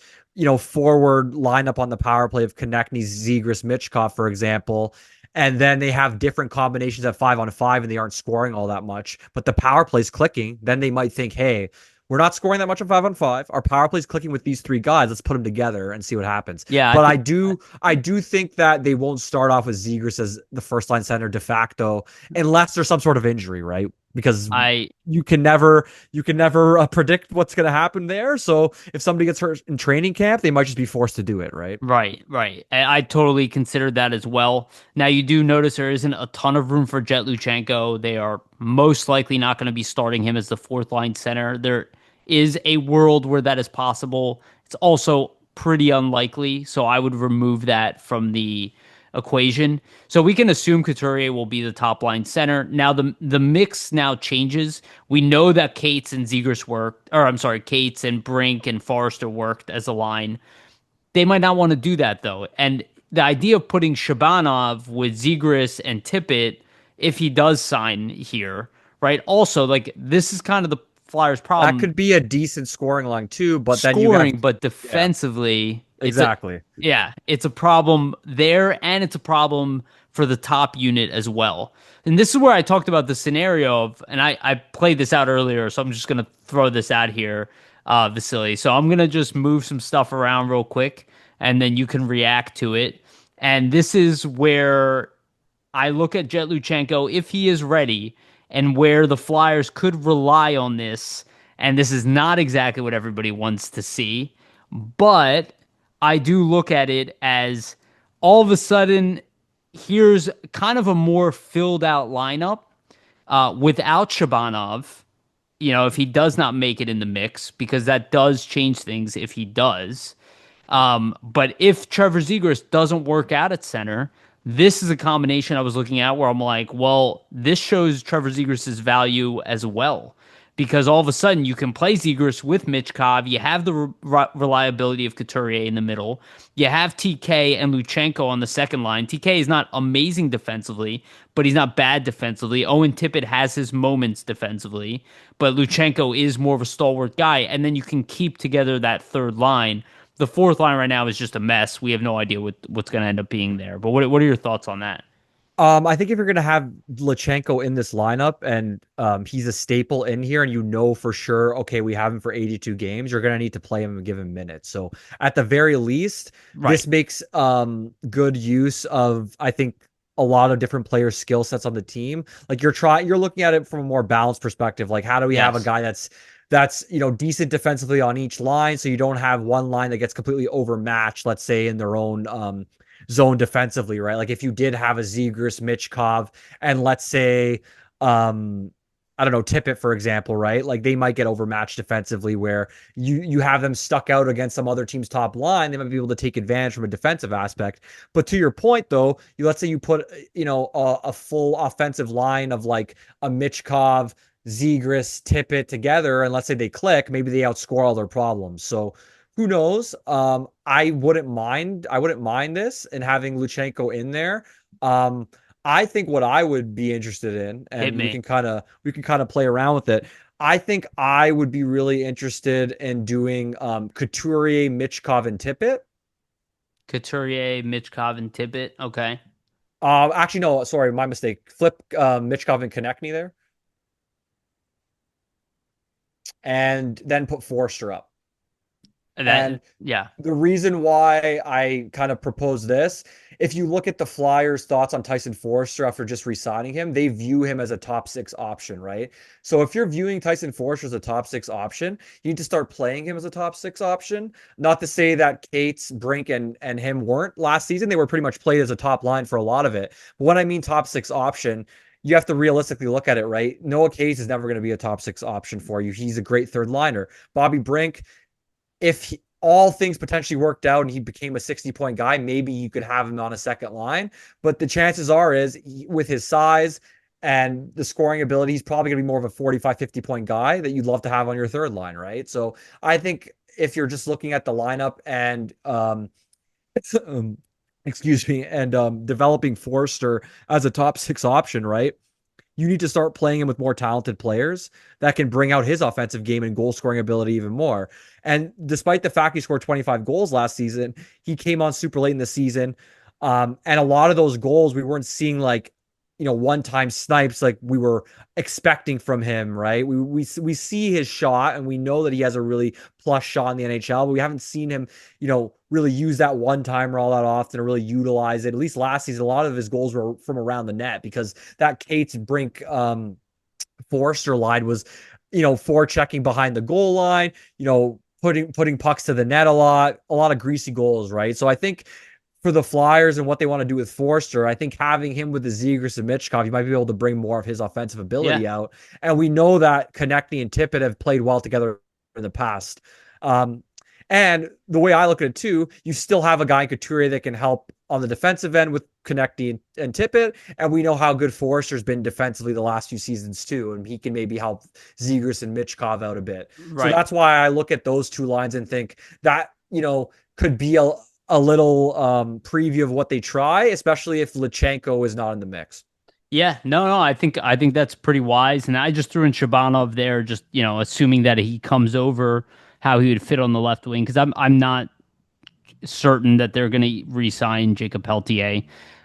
[SPEAKER 2] forward lineup on the power play of Konechny, Zegras, Michkov, for example, and then they have different combinations at 5-on-5 and they aren't scoring all that much, but the power play's clicking, then they might think, hey, we're not scoring that much on 5-on-5. Our power play's clicking with these three guys. Let's put them together and see what happens.
[SPEAKER 1] Yeah, I
[SPEAKER 2] But
[SPEAKER 1] think
[SPEAKER 2] I do think that they won't start off with Zegras as the first line center de facto unless there's some sort of injury, right? Because
[SPEAKER 1] I
[SPEAKER 2] you can never predict what's going to happen there. So if somebody gets hurt in training camp, they might just be forced to do it, right?
[SPEAKER 1] right, right. I totally considered that as well. Now you do notice there isn't a ton of room for Jet Luchenko. They are most likely not going to be starting him as the fourth line center. There is a world where that is possible. It's also pretty unlikely, so I would remove that from the equation. So we can assume Couturier will be the top line center. Now the mix now changes. We know that Cates and Zegras worked, or I'm sorry, Cates and Brink and Forrester worked as a line. They might not want to do that though. And the idea of putting Shabanov with Zegras and Tippett, if he does sign here, right? Also, like this is kind of the Flyers'
[SPEAKER 2] That
[SPEAKER 1] problem
[SPEAKER 2] could be a decent scoring line too, but then you have
[SPEAKER 1] scoring, but
[SPEAKER 2] yeah,
[SPEAKER 1] defensively,
[SPEAKER 2] exactly.
[SPEAKER 1] it's a problem there, and it's a problem for the top unit as well. And this is where I talked about the scenario of, and I played this out earlier, so I'm just gonna throw this out here, Vasily. So I'm gonna just move some stuff around real quick, and then you can react to it. And this is where I look at Jet Luchenko if he is ready, and where the Flyers could rely on this. And this is not exactly what everybody wants to see, but I do look at it as all of a sudden here's kind of a more filled out lineup without Shabanov. If he does not make it in the mix, because that does change things if he does. But if Trevor Zegras doesn't work out at center, this is a combination I was looking at where I'm like, well, this shows Trevor Zegras' value as well. Because all of a sudden you can play Zegras with Michkov. You have the reliability of Couturier in the middle. You have TK and Luchenko on the second line. TK is not amazing defensively, but he's not bad defensively. Owen Tippett has his moments defensively, but Luchenko is more of a stalwart guy. And then you can keep together that third line. The fourth line right now is just a mess. We have no idea what's going to end up being there. But what are your thoughts on that?
[SPEAKER 2] I think if you're gonna have Lachenko in this lineup and he's a staple in here, and you know for sure, okay, we have him for 82 games, you're gonna need to play him and give him minutes. So at the very least,
[SPEAKER 1] Right.
[SPEAKER 2] this makes good use of, I think, a lot of different players' skill sets on the team. Like you're looking at it from a more balanced perspective. Like how do we have a
[SPEAKER 1] Yes.
[SPEAKER 2] guy that's decent defensively on each line, so you don't have one line that gets completely overmatched, let's say in their own zone defensively, right? Like if you did have a Zegras, Michkov, and let's say, I don't know, Tippett, for example, right? Like they might get overmatched defensively where you have them stuck out against some other team's top line. They might be able to take advantage from a defensive aspect. But to your point, though, let's say you put, a full offensive line of like a Michkov, Zegras, Tippett together, and let's say they click, maybe they outscore all their problems. So who knows? I wouldn't mind this and having Luchenko in there. I think what I would be interested in,
[SPEAKER 1] Hit
[SPEAKER 2] and we
[SPEAKER 1] me.
[SPEAKER 2] can kind of play around with it. I think I would be really interested in doing Couturier, Michkov, and Tippett.
[SPEAKER 1] Couturier, Michkov, and Tippett. Okay.
[SPEAKER 2] Actually, no, sorry, my mistake. Flip Michkov and Konechny there, and then put Forster up. And
[SPEAKER 1] Yeah.
[SPEAKER 2] the reason why I kind of propose this, if you look at the Flyers' thoughts on Tyson Forster after just re-signing him, they view him as a top six option, right? So if you're viewing Tyson Forster as a top six option, you need to start playing him as a top six option. Not to say that Cates, Brink, and him weren't last season. They were pretty much played as a top line for a lot of it. But when I mean top six option, you have to realistically look at it, right? Noah Cates is never going to be a top six option for you. He's a great third liner. Bobby Brink, if all things potentially worked out and he became a 60-point guy, maybe you could have him on a second line. But the chances are with his size and the scoring ability, he's probably going to be more of a 45, 50-point guy that you'd love to have on your third line, right? So I think if you're just looking at the lineup and excuse me, and developing Forster as a top six option, right? you need to start playing him with more talented players that can bring out his offensive game and goal scoring ability even more. And despite the fact he scored 25 goals last season, he came on super late in the season. And a lot of those goals, we weren't seeing like, one-time snipes like we were expecting from him, right? We see his shot and we know that he has a really plus shot in the NHL, but we haven't seen him, really use that one-timer all that often or really utilize it. At least last season, a lot of his goals were from around the net because that Cates Brink Forster line was, forechecking behind the goal line, putting pucks to the net a lot of greasy goals, right? So I think for the Flyers and what they want to do with Forster, I think having him with the Zegras and Michkov, you might be able to bring more of his offensive
[SPEAKER 1] Yeah.
[SPEAKER 2] ability out. And we know that Konechny and Tippett have played well together in the past. And the way I look at it too, you still have a guy in Couturier that can help on the defensive end with Konechny and Tippett. And we know how good Forster's been defensively the last few seasons too. And he can maybe help Zegras and Michkov out a bit. So
[SPEAKER 1] Right.
[SPEAKER 2] that's why I look at those two lines and think that, could be a little preview of what they try, especially if Lutsenko is not in the mix.
[SPEAKER 1] Yeah, no, I think that's pretty wise. And I just threw in Shabanov there, just assuming that he comes over, how he would fit on the left wing, because I'm not certain that they're going to re-sign Jacob Peltier.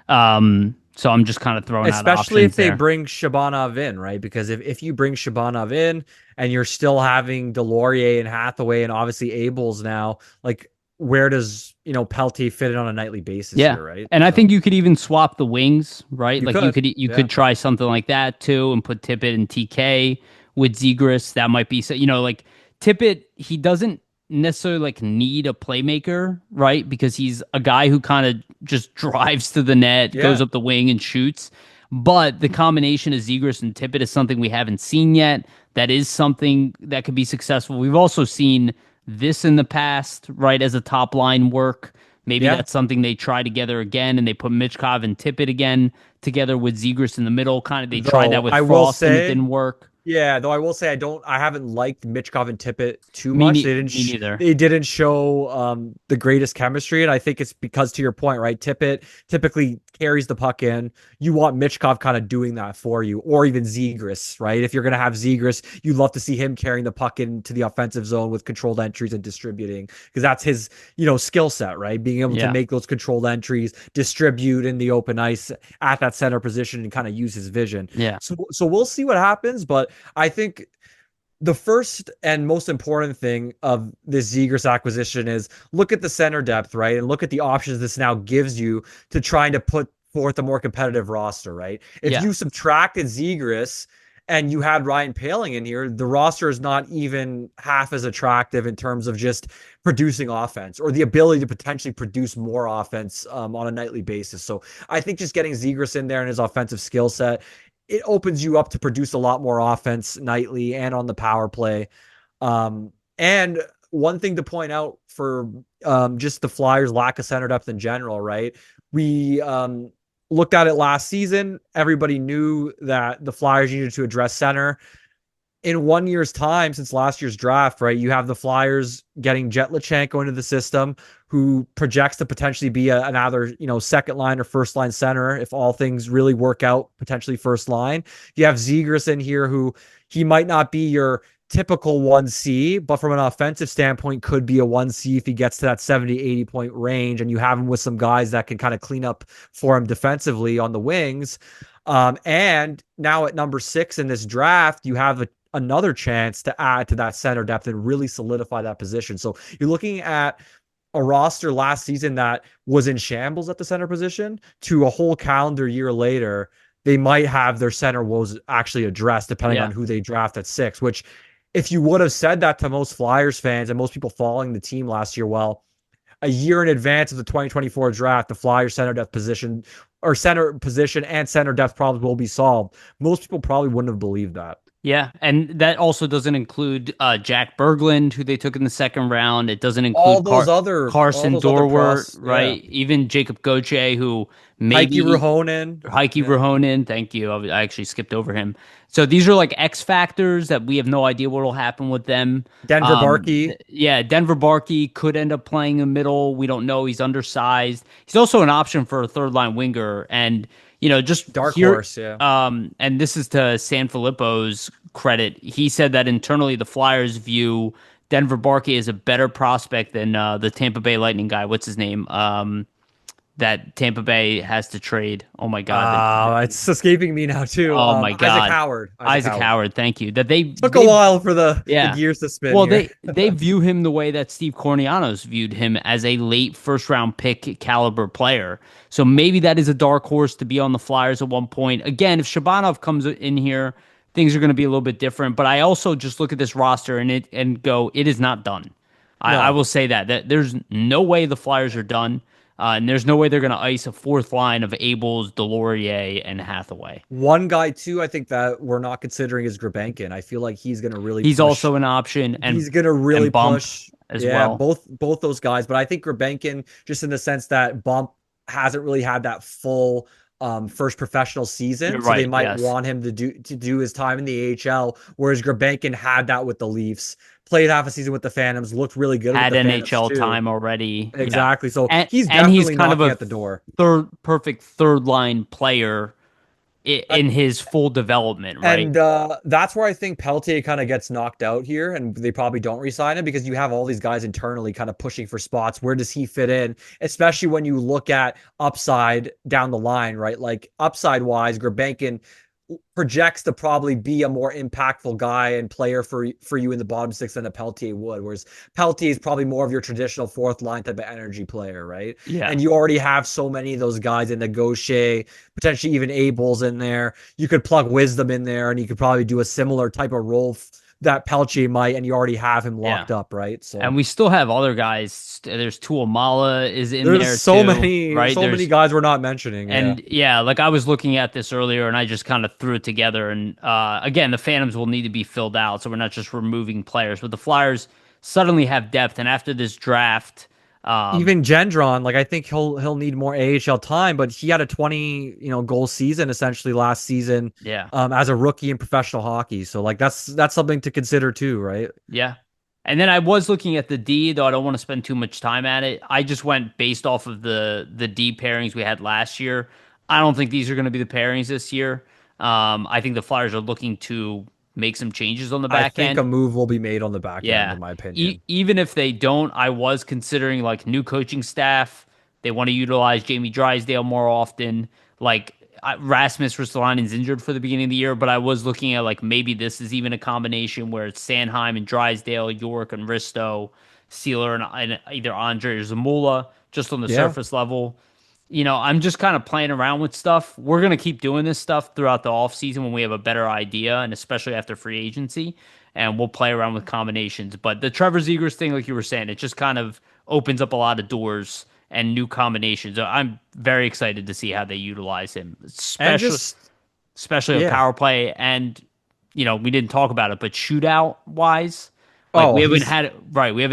[SPEAKER 1] So I'm just kind of throwing out
[SPEAKER 2] Especially
[SPEAKER 1] options
[SPEAKER 2] if they
[SPEAKER 1] there.
[SPEAKER 2] bring Shabanov in, right? Because if you bring Shabanov in and you're still having Delorier and Hathaway and obviously Abels now, like where does Peltier fit in on a nightly basis
[SPEAKER 1] Yeah.
[SPEAKER 2] here, right?
[SPEAKER 1] And I think
[SPEAKER 2] So
[SPEAKER 1] you could even swap the wings, right?
[SPEAKER 2] you
[SPEAKER 1] Like you
[SPEAKER 2] could,
[SPEAKER 1] could you
[SPEAKER 2] yeah,
[SPEAKER 1] could try something like that too, and put Tippett and TK with Zegras. That might be so. Like Tippett, he doesn't necessarily like need a playmaker, right? Because he's a guy who kind of just drives to the net, goes
[SPEAKER 2] yeah,
[SPEAKER 1] up the wing, and shoots. But the combination of Zegras and Tippett is something we haven't seen yet. That is something that could be successful. We've also seen this in the past, right? As a top line work. Maybe
[SPEAKER 2] yeah.
[SPEAKER 1] that's something they try together again, and they put Michkov and Tippett again together with Zegras in the middle. Kind of, they tried that
[SPEAKER 2] Though
[SPEAKER 1] with
[SPEAKER 2] I will
[SPEAKER 1] Frost, and it
[SPEAKER 2] say,
[SPEAKER 1] didn't work.
[SPEAKER 2] yeah, though I will say I haven't liked Mitchkov and Tippett too
[SPEAKER 1] Me,
[SPEAKER 2] much.
[SPEAKER 1] ne- me neither.
[SPEAKER 2] They didn't show the greatest chemistry, and I think it's because to your point, right? Tippett typically carries the puck in. You want Mitchkov kind of doing that for you, or even Zegras, right? If you're gonna have Zegras, you'd love to see him carrying the puck into the offensive zone with controlled entries and distributing, because that's his skill set, right? Being able to
[SPEAKER 1] Yeah,
[SPEAKER 2] make those controlled entries, distribute in the open ice at that center position, and kind of use his vision.
[SPEAKER 1] yeah,
[SPEAKER 2] So we'll see what happens, but I think the first and most important thing of this Zegras acquisition is look at the center depth, right? And look at the options this now gives you to trying to put forth a more competitive roster, right? If
[SPEAKER 1] yeah,
[SPEAKER 2] you subtracted Zegras and you had Ryan Paling in here, the roster is not even half as attractive in terms of just producing offense or the ability to potentially produce more offense on a nightly basis. So I think just getting Zegras in there and his offensive skill set, it opens you up to produce a lot more offense nightly and on the power play. And one thing to point out for just the Flyers' lack of center depth in general, right? We looked at it last season. Everybody knew that the Flyers needed to address center. In 1 year's time since last year's draft, right, you have the Flyers getting Jet Lachenko into the system, who projects to potentially be another, second line or first line center if all things really work out, potentially first line. You have Zegras in here, who he might not be your typical 1C, but from an offensive standpoint, could be a 1C if he gets to that 70, 80 point range. And you have him with some guys that can kind of clean up for him defensively on the wings. And now at number 6 in this draft, you have another chance to add to that center depth and really solidify that position. So you're looking at a roster last season that was in shambles at the center position to a whole calendar year later. They might have their center woes actually addressed depending on
[SPEAKER 1] yeah,
[SPEAKER 2] who they draft at 6, which if you would have said that to most Flyers fans and most people following the team last year, well, a year in advance of the 2024 draft, the Flyers center depth position or center position and center depth problems will be solved. Most people probably wouldn't have believed that.
[SPEAKER 1] yeah. And that also doesn't include Jack Berglund, who they took in the second round. It doesn't
[SPEAKER 2] All
[SPEAKER 1] include
[SPEAKER 2] those other all
[SPEAKER 1] Carson
[SPEAKER 2] those other
[SPEAKER 1] Dorwart,
[SPEAKER 2] pros, yeah.
[SPEAKER 1] right? Even Jacob Gauthier, who
[SPEAKER 2] Heikki
[SPEAKER 1] maybe
[SPEAKER 2] Ruhonen,
[SPEAKER 1] Heike
[SPEAKER 2] yeah.
[SPEAKER 1] Ruhonen, thank you. I actually skipped over him. So these are like X factors that we have no idea what will happen with them.
[SPEAKER 2] Denver Barkey.
[SPEAKER 1] Yeah, Denver Barkey could end up playing in middle. We don't know. He's undersized. He's also an option for a third line winger. And just
[SPEAKER 2] Dark
[SPEAKER 1] here.
[SPEAKER 2] horse, yeah.
[SPEAKER 1] And this is to San Filippo's credit. He said that internally the Flyers view Denver Barkey as a better prospect than the Tampa Bay Lightning guy. What's his name? That Tampa Bay has to trade. Oh my God.
[SPEAKER 2] It's escaping me now too.
[SPEAKER 1] Oh my
[SPEAKER 2] Isaac
[SPEAKER 1] God.
[SPEAKER 2] Howard. Isaac
[SPEAKER 1] Isaac
[SPEAKER 2] Howard.
[SPEAKER 1] Howard. Thank you. That they
[SPEAKER 2] Took a
[SPEAKER 1] they
[SPEAKER 2] while for the
[SPEAKER 1] yeah.
[SPEAKER 2] gears to spin
[SPEAKER 1] Well,
[SPEAKER 2] here.
[SPEAKER 1] they view him the way that Steve Cornianos viewed him as a late first round pick caliber player. So maybe that is a dark horse to be on the Flyers at one point. Again, if Shabanov comes in here, things are going to be a little bit different. But I also just look at this roster and go, it is not done. I
[SPEAKER 2] No.
[SPEAKER 1] will say that there's no way the Flyers are done, and there's no way they're going to ice a fourth line of Abels, Delorier, and Hathaway.
[SPEAKER 2] One guy too, I think that we're not considering is Grabenkin. I feel like he's gonna really
[SPEAKER 1] He's
[SPEAKER 2] push.
[SPEAKER 1] also an option,
[SPEAKER 2] He's gonna really
[SPEAKER 1] and Bump
[SPEAKER 2] push.
[SPEAKER 1] as
[SPEAKER 2] Yeah,
[SPEAKER 1] well.
[SPEAKER 2] both those guys. But I think Grabenkin, just in the sense that Bump hasn't really had that full first professional season,
[SPEAKER 1] You're
[SPEAKER 2] so they
[SPEAKER 1] right.
[SPEAKER 2] might
[SPEAKER 1] Yes.
[SPEAKER 2] want him to do his time in the AHL. Whereas Grabenkin had that with the Leafs, played half a season with the Phantoms, looked really good with
[SPEAKER 1] Had
[SPEAKER 2] the Phantoms
[SPEAKER 1] NHL
[SPEAKER 2] too.
[SPEAKER 1] time already. Yeah.
[SPEAKER 2] Exactly. So he's
[SPEAKER 1] And he's
[SPEAKER 2] definitely
[SPEAKER 1] kind of
[SPEAKER 2] knocking
[SPEAKER 1] a
[SPEAKER 2] at the door.
[SPEAKER 1] perfect third line player in his full development, right?
[SPEAKER 2] And that's where I think Peltier kind of gets knocked out here, and they probably don't re-sign him because you have all these guys internally kind of pushing for spots. Where does he fit in? Especially when you look at upside down the line, right? Like upside wise, Grabenkin projects to probably be a more impactful guy and player for you in the bottom six than a Peltier would. Whereas Peltier is probably more of your traditional fourth line type of energy player, right?
[SPEAKER 1] Yeah.
[SPEAKER 2] And you already have so many of those guys in the Gaucher, potentially even Abel's in there. You could plug Wisdom in there, and you could probably do a similar type of role that Peltier might, and you already have him
[SPEAKER 1] Yeah.
[SPEAKER 2] locked up, right?
[SPEAKER 1] And
[SPEAKER 2] So
[SPEAKER 1] we still have other guys. There's Tuamala is in
[SPEAKER 2] there's
[SPEAKER 1] there too, right?
[SPEAKER 2] so many
[SPEAKER 1] There's
[SPEAKER 2] guys we're not mentioning. Yeah.
[SPEAKER 1] And yeah, like I was looking at this earlier and I just kind of threw it together. And again, the Phantoms will need to be filled out. So we're not just removing players, but the Flyers suddenly have depth. And after this draft,
[SPEAKER 2] Even Gendron, like I think he'll need more AHL time, but he had a 20 goal season essentially last season,
[SPEAKER 1] yeah,
[SPEAKER 2] as a rookie in professional hockey. So like that's something to consider too, right?
[SPEAKER 1] yeah. And then I was looking at the D, though I don't want to spend too much time at it. I just went based off of the D pairings we had last year. I don't think these are going to be the pairings this year. I think the Flyers are looking to make some changes on the
[SPEAKER 2] I
[SPEAKER 1] back
[SPEAKER 2] think a
[SPEAKER 1] end.
[SPEAKER 2] move will be made on the back end,
[SPEAKER 1] Yeah.
[SPEAKER 2] in my opinion.
[SPEAKER 1] Even if they don't, I was considering like new coaching staff. They want to utilize Jamie Drysdale more often. Like Rasmus Ristolainen's injured for the beginning of the year, but I was looking at like maybe this is even a combination where it's Sanheim and Drysdale, York and Risto, Sealer and either Andre or Zamula just on the
[SPEAKER 2] Yeah.
[SPEAKER 1] surface level. I'm just kind of playing around with stuff. We're going to keep doing this stuff throughout the off season when we have a better idea, and especially after free agency, and we'll play around with combinations. But the Trevor Zegras thing, like you were saying, it just kind of opens up a lot of doors and new combinations. I'm very excited to see how they utilize him,
[SPEAKER 2] And
[SPEAKER 1] especially
[SPEAKER 2] just
[SPEAKER 1] especially with
[SPEAKER 2] yeah.
[SPEAKER 1] power play and we didn't talk about it, but shootout wise, like
[SPEAKER 2] Oh,
[SPEAKER 1] we haven't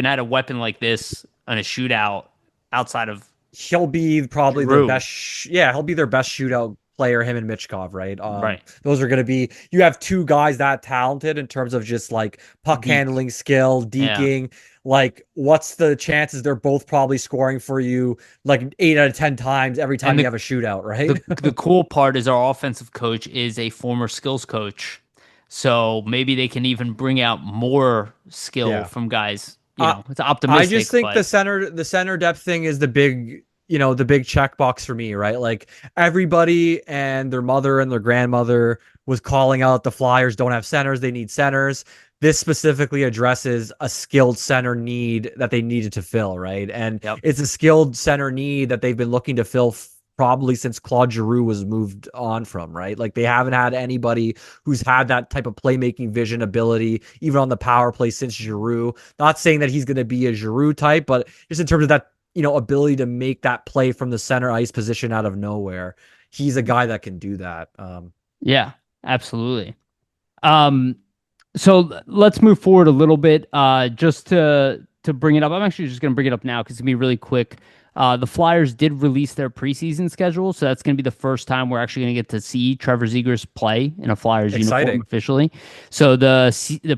[SPEAKER 1] had a weapon like this in a shootout outside of
[SPEAKER 2] he'll be probably their
[SPEAKER 1] Giroux.
[SPEAKER 2] best yeah, he'll be their best shootout player, him and Michkov, right?
[SPEAKER 1] Right.
[SPEAKER 2] Those are going to be, you have two guys that talented in terms of just like puck
[SPEAKER 1] Deke.
[SPEAKER 2] handling skill,
[SPEAKER 1] Yeah.
[SPEAKER 2] deking. Like, what's the chances they're both probably scoring for you like 8 out of 10 times every time
[SPEAKER 1] And
[SPEAKER 2] you have a shootout, right?
[SPEAKER 1] the cool part is our offensive coach is a former skills coach. So maybe they can even bring out more skill
[SPEAKER 2] Yeah.
[SPEAKER 1] from guys.
[SPEAKER 2] I
[SPEAKER 1] It's
[SPEAKER 2] I just
[SPEAKER 1] optimistic,
[SPEAKER 2] think
[SPEAKER 1] but
[SPEAKER 2] the center depth thing is the big checkbox for me, right? Like everybody and their mother and their grandmother was calling out the Flyers don't have centers, they need centers. This specifically addresses a skilled center need that they needed to fill, right? And
[SPEAKER 1] yep.
[SPEAKER 2] it's a skilled center need that they've been looking to fill probably since Claude Giroux was moved on from, right? Like they haven't had anybody who's had that type of playmaking vision ability, even on the power play since Giroux. Not saying that he's going to be a Giroux type, but just in terms of that, ability to make that play from the center ice position out of nowhere. He's a guy that can do that.
[SPEAKER 1] Yeah, absolutely. Um, so let's move forward a little bit. Just to bring it up, I'm actually just going to bring it up now because it's gonna be really quick. The Flyers did release their preseason schedule, so that's going to be the first time we're actually going to get to see Trevor Zegras play in a Flyers uniform
[SPEAKER 2] Exciting.
[SPEAKER 1] officially. So the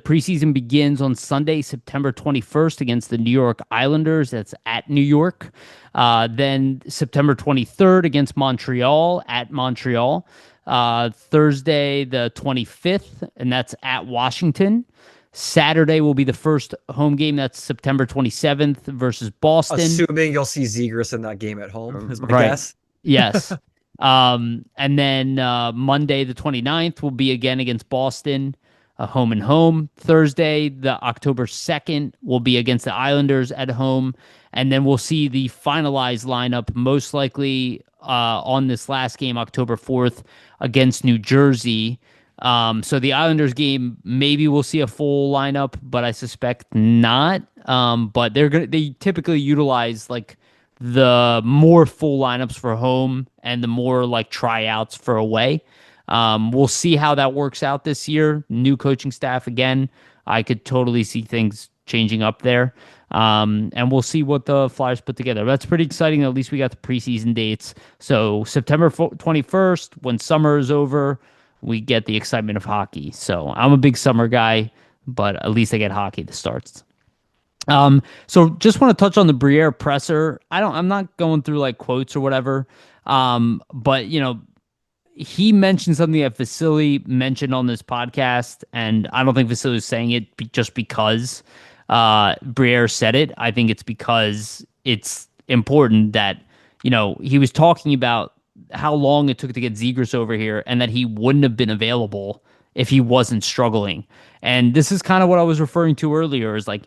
[SPEAKER 1] preseason begins on Sunday, September 21st against the New York Islanders. That's at New York. Then September 23rd against Montreal at Montreal. Thursday the 25th, and that's at Washington. Saturday will be the first home game. That's September 27th versus Boston.
[SPEAKER 2] Assuming you'll see Zegras in that game at home, is my
[SPEAKER 1] Right.
[SPEAKER 2] guess.
[SPEAKER 1] Yes. And then Monday, the 29th, will be again against Boston, home and home. Thursday, the October 2nd, will be against the Islanders at home. And then we'll see the finalized lineup most likely on this last game, October 4th, against New Jersey. So the Islanders game, maybe we'll see a full lineup, but I suspect not. But they typically utilize like the more full lineups for home and the more like tryouts for away. We'll see how that works out this year. New coaching staff again. I could totally see things changing up there. And we'll see what the Flyers put together. That's pretty exciting. At least we got the preseason dates. So September 21st, when summer is over, we get the excitement of hockey. So I'm a big summer guy, but at least I get hockey that starts. So just want to touch on the Briere presser. I'm not going through like quotes or whatever. But he mentioned something that Vasily mentioned on this podcast, and I don't think Vasily was saying it just because Briere said it. I think it's because it's important that, he was talking about how long it took to get Zegras over here and that he wouldn't have been available if he wasn't struggling. And this is kind of what I was referring to earlier, is like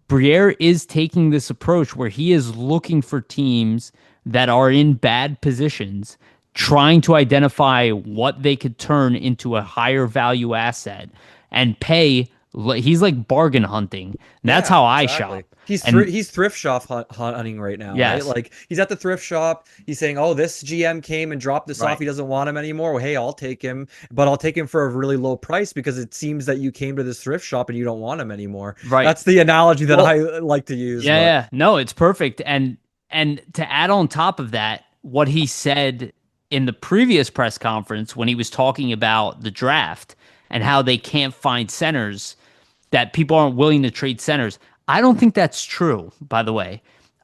[SPEAKER 1] Briere is taking this approach where he is looking for teams that are in bad positions, trying to identify what they could turn into a higher value asset and pay. He's like bargain hunting. That's how I
[SPEAKER 2] Exactly.
[SPEAKER 1] shop.
[SPEAKER 2] He's thrift shop hunting right now, right?
[SPEAKER 1] Yes,
[SPEAKER 2] Like he's at the thrift shop. He's saying, "Oh, this GM came and dropped this off.
[SPEAKER 1] right.
[SPEAKER 2] He doesn't want him anymore. Well, hey, I'll take him, but I'll take him for a really low price because it seems that you came to this thrift shop and you don't want him anymore."
[SPEAKER 1] Right.
[SPEAKER 2] That's the analogy that
[SPEAKER 1] Well,
[SPEAKER 2] I like to use.
[SPEAKER 1] yeah,
[SPEAKER 2] But
[SPEAKER 1] yeah. No, it's perfect. And to add on top of that, what he said in the previous press conference when he was talking about the draft and how they can't find centers, that people aren't willing to trade centers. I don't think that's true, by the way.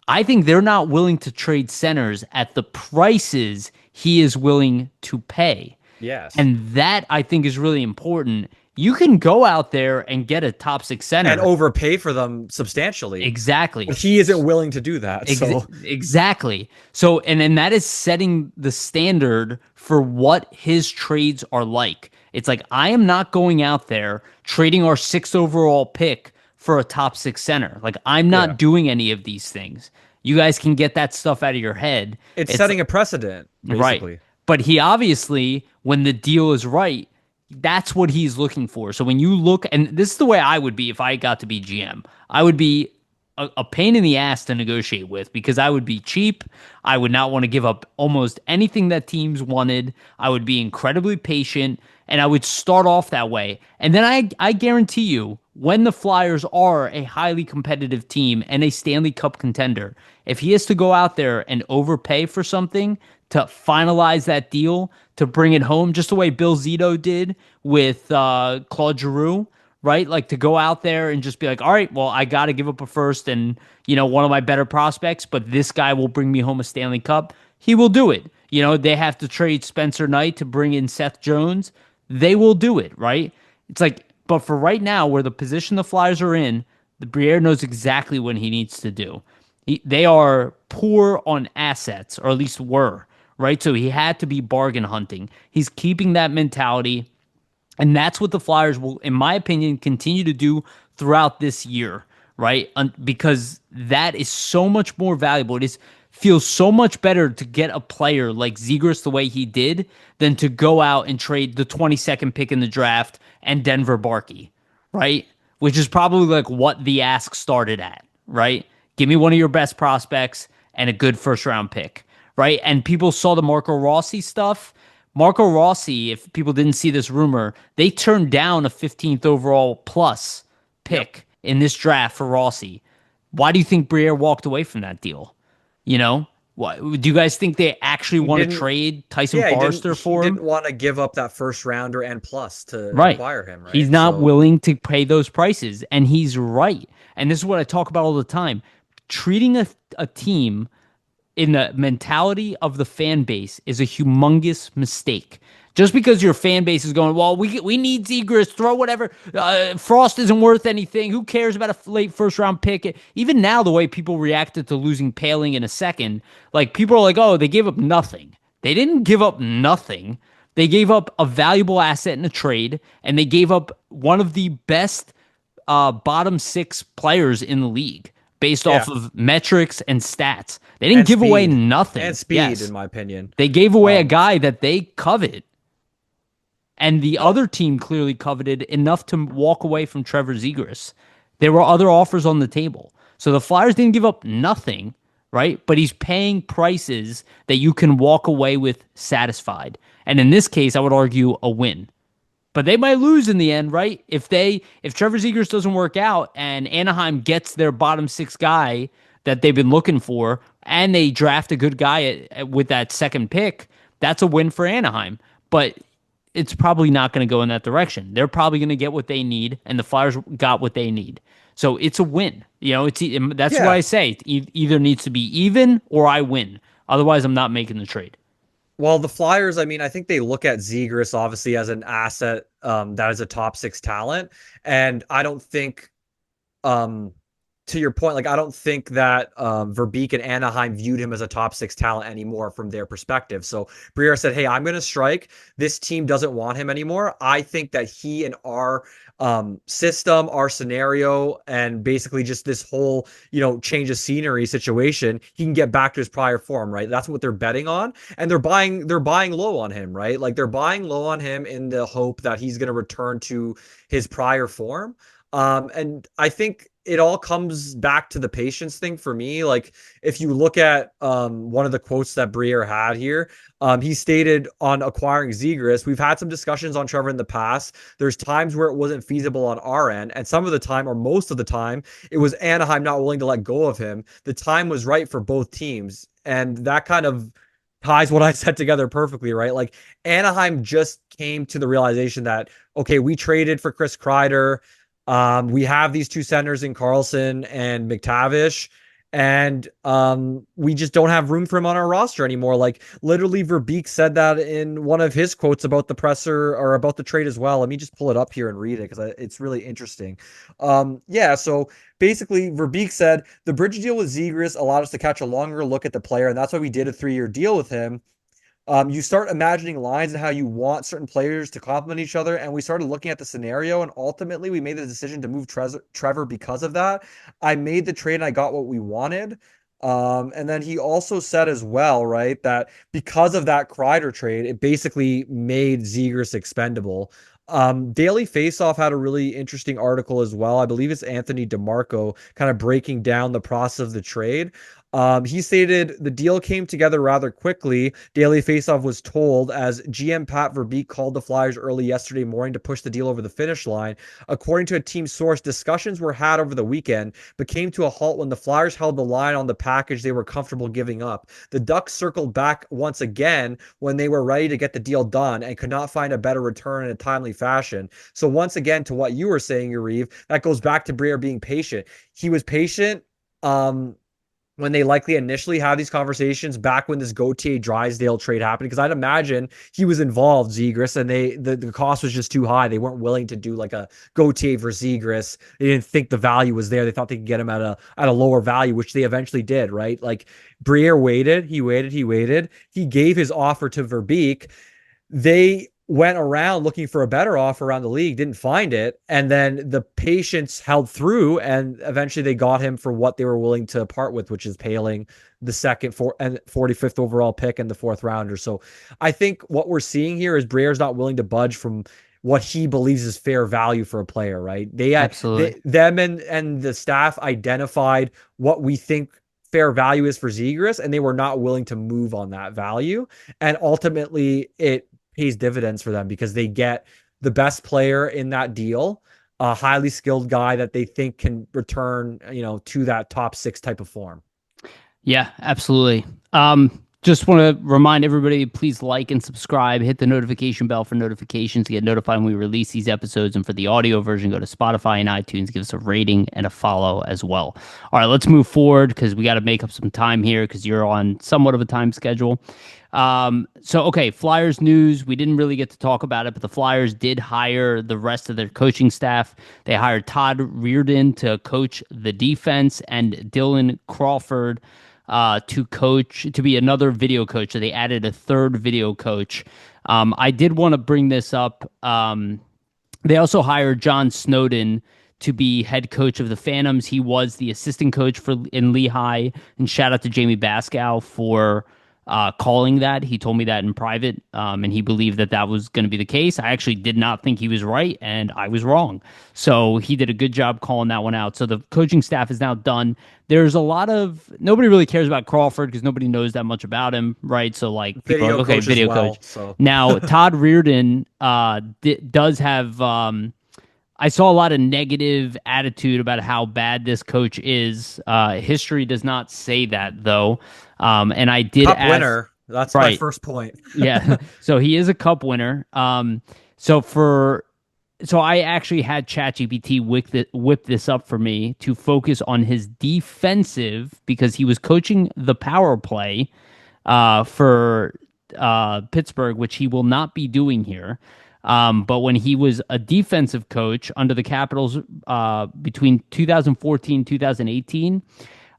[SPEAKER 1] I think they're not willing to trade centers at the prices he is willing to pay.
[SPEAKER 2] yes,
[SPEAKER 1] And that I think is really important. You can go out there and get a top six
[SPEAKER 2] and
[SPEAKER 1] center.
[SPEAKER 2] overpay for them substantially,
[SPEAKER 1] Exactly.
[SPEAKER 2] but he isn't willing to do that. So
[SPEAKER 1] Exactly. So, and that is setting the standard for what his trades are like. It's like, I am not going out there trading our sixth overall pick for a top six center. Like, I'm
[SPEAKER 2] yeah,
[SPEAKER 1] not doing any of these things. You guys can get that stuff out of your head.
[SPEAKER 2] it's setting a precedent,
[SPEAKER 1] Right.
[SPEAKER 2] basically.
[SPEAKER 1] But he obviously, when the deal is right, that's what he's looking for. So when you look, and this is the way I would be if I got to be GM, I would be a pain in the ass to negotiate with because I would be cheap. I would not want to give up almost anything that teams wanted. I would be incredibly patient and I would start off that way. And then I guarantee you, when the Flyers are a highly competitive team and a Stanley Cup contender, if he has to go out there and overpay for something to finalize that deal, to bring it home, just the way Bill Zito did with Claude Giroux, right? Like to go out there and just be like, all right, well, I got to give up a first and, one of my better prospects, but this guy will bring me home a Stanley Cup. He will do it. They have to trade Spencer Knight to bring in Seth Jones. They will do it, right? It's like, but for right now, where the position the Flyers are in, the Briere knows exactly what he needs to do. They are poor on assets, or at least were, right? So he had to be bargain hunting. He's keeping that mentality. And that's what the Flyers will, in my opinion, continue to do throughout this year, right? Because that is so much more valuable. Feels so much better to get a player like Zegras the way he did than to go out and trade the 22nd pick in the draft and Denver Barkey, right? Which is probably like what the ask started at, right? Give me one of your best prospects and a good first round pick, right? And people saw the Marco Rossi stuff. Marco Rossi, if people didn't see this rumor, they turned down a 15th overall plus pick in this draft for Rossi. Why do you think Briere walked away from that deal? You know, what do you guys think they actually
[SPEAKER 2] He
[SPEAKER 1] want to
[SPEAKER 2] didn't.
[SPEAKER 1] trade Tyson
[SPEAKER 2] Yeah, he didn't.
[SPEAKER 1] Forrester
[SPEAKER 2] He
[SPEAKER 1] for him?
[SPEAKER 2] didn't want to give up that first rounder and plus to
[SPEAKER 1] Right.
[SPEAKER 2] acquire him,
[SPEAKER 1] He's
[SPEAKER 2] right?
[SPEAKER 1] not
[SPEAKER 2] So
[SPEAKER 1] willing to pay those prices, and he's right. And this is what I talk about all the time. Treating a team in the mentality of the fan base is a humongous mistake. Just because your fan base is going, well, we need Zegras, throw whatever. Frost isn't worth anything. Who cares about a late first round pick? Even now, the way people reacted to losing Paling in a second, like people are like, oh, they gave up nothing. They didn't give up nothing. They gave up a valuable asset in a trade, and they gave up one of the best bottom six players in the league based off
[SPEAKER 2] yeah,
[SPEAKER 1] of metrics and stats. They didn't
[SPEAKER 2] and
[SPEAKER 1] give away
[SPEAKER 2] speed, and
[SPEAKER 1] nothing.
[SPEAKER 2] speed, in
[SPEAKER 1] Yes.
[SPEAKER 2] my opinion.
[SPEAKER 1] They gave away a
[SPEAKER 2] Um,
[SPEAKER 1] guy that they covet, and the
[SPEAKER 2] no,
[SPEAKER 1] other team clearly coveted enough to walk away from Trevor Zegras. There were other offers on the table. So the Flyers didn't give up nothing, right? But he's paying prices that you can walk away with satisfied. And in this case, I would argue a win. But they might lose in the end, right? If Trevor Zegras doesn't work out and Anaheim gets their bottom six guy that they've been looking for, and they draft a good guy with that second pick, that's a win for Anaheim. But it's probably not going to go in that direction. They're probably going to get what they need, and the Flyers got what they need. So it's a win. You know, that's why
[SPEAKER 2] yeah.
[SPEAKER 1] I say it either needs to be even or I win. Otherwise, I'm not making the trade.
[SPEAKER 2] Well, the Flyers, I mean, I think they look at Zegras obviously as an asset that is a top six talent, and I don't think um to your point, like I don't think that Verbeek and Anaheim viewed him as a top six talent anymore from their perspective. So Briere said, "Hey, I'm going to strike. This team doesn't want him anymore. I think that he and our system, our scenario, and basically just this whole change of scenery situation, he can get back to his prior form. Right? That's what they're betting on, and they're buying low on him. Right? Like they're buying low on him in the hope that he's going to return to his prior form." And I think it all comes back to the patience thing for me. Like if you look at one of the quotes that Briere had here, he stated on acquiring Zegras, we've had some discussions on Trevor in the past. There's times where it wasn't feasible on our end, and some of the time, or most of the time, it was Anaheim not willing to let go of him. The time was right for both teams, and that kind of ties what I said together perfectly, right? Like Anaheim just came to the realization that okay, we traded for Chris Kreider. We have these two centers in Carlson and McTavish, and we just don't have room for him on our roster anymore. Like literally, Verbeek said that in one of his quotes about the presser or about the trade as well. Let me just pull it up here and read it because it's really interesting. Yeah, so basically, Verbeek said the bridge deal with Zegras allowed us to catch a longer look at the player, and that's why we did a 3-year deal with him. You start imagining lines and how you want certain players to complement each other. And we started looking at the scenario, and ultimately we made the decision to move Trevor because of that. I made the trade and I got what we wanted. And then he also said as well, right, that because of that Kreider trade, it basically made Zegras expendable. Daily Faceoff had a really interesting article as well. I believe it's Anthony DeMarco kind of breaking down the process of the trade. He stated the deal came together rather quickly. Daily Faceoff was told as GM Pat Verbeek called the Flyers early yesterday morning to push the deal over the finish line. According to a team source, discussions were had over the weekend, but came to a halt when the Flyers held the line on the package they were comfortable giving up. The Ducks circled back once again when they were ready to get the deal done and could not find a better return in a timely fashion. So once again, to what you were saying, Yariv, that goes back to Briere being patient. He was patient. When they likely initially had these conversations back when this Gauthier Drysdale trade happened, because I'd imagine he was involved, Zegras, and the cost was just too high. They weren't willing to do like a Gauthier for Zegras. They didn't think the value was there. They thought they could get him at a lower value, which they eventually did, right? Like Briere waited, he waited, he waited. He gave his offer to Verbeek. They went around looking for a better offer around the league, didn't find it, and then the patience held through, and eventually they got him for what they were willing to part with, which is Paling, the second and 45th overall pick and the fourth rounder. So I think what we're seeing here is Briere's not willing to budge from what he believes is fair value for a player, right?
[SPEAKER 1] Absolutely.
[SPEAKER 2] Them and the staff identified what we think fair value is for Zegras, and they were not willing to move on that value. And ultimately, it pays dividends for them because they get the best player in that deal, a highly skilled guy that they think can return, to that top six type of form.
[SPEAKER 1] Yeah, absolutely. Just want to remind everybody, please like and subscribe, hit the notification bell for notifications to get notified when we release these episodes. And for the audio version, go to Spotify and iTunes, give us a rating and a follow as well. All right, let's move forward because we got to make up some time here because you're on somewhat of a time schedule. Okay, Flyers news. We didn't really get to talk about it, but the Flyers did hire the rest of their coaching staff. They hired Todd Reardon to coach the defense and Dylan Crawford to be another video coach. So they added a third video coach. I did want to bring this up. They also hired John Snowden to be head coach of the Phantoms. He was the assistant coach for in Lehigh. And shout out to Jamie Baskow for calling that. He told me that in private, and he believed that that was going to be the case. I actually did not think he was right, and I was wrong. So he did a good job calling that one out. So the coaching staff is now done. There's a lot of nobody really cares about Crawford because nobody knows that much about him, right? So like people are
[SPEAKER 2] Video
[SPEAKER 1] like, okay,
[SPEAKER 2] coach as
[SPEAKER 1] video
[SPEAKER 2] well.
[SPEAKER 1] coach.
[SPEAKER 2] So
[SPEAKER 1] Now Todd Reardon does have. I saw a lot of negative attitude about how bad this coach is. History does not say that though. And I did
[SPEAKER 2] cup
[SPEAKER 1] ask,
[SPEAKER 2] winner. That's my
[SPEAKER 1] right.
[SPEAKER 2] first point.
[SPEAKER 1] Yeah. So he is a cup winner. So for so I actually had ChatGPT whip this up for me to focus on his defensive because he was coaching the power play for Pittsburgh, which he will not be doing here. But when he was a defensive coach under the Capitals between 2014 2018,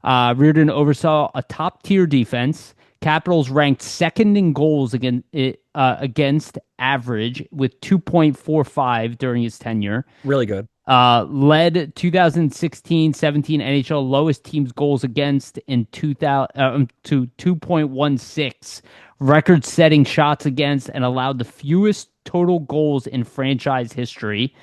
[SPEAKER 1] Reardon oversaw a top tier defense. Capitals ranked second in goals against average with 2.45 during his tenure.
[SPEAKER 2] Really good.
[SPEAKER 1] Led 2016-17 NHL lowest teams goals against in 2000 to 2.16, record-setting shots against, and allowed the fewest total goals in franchise history.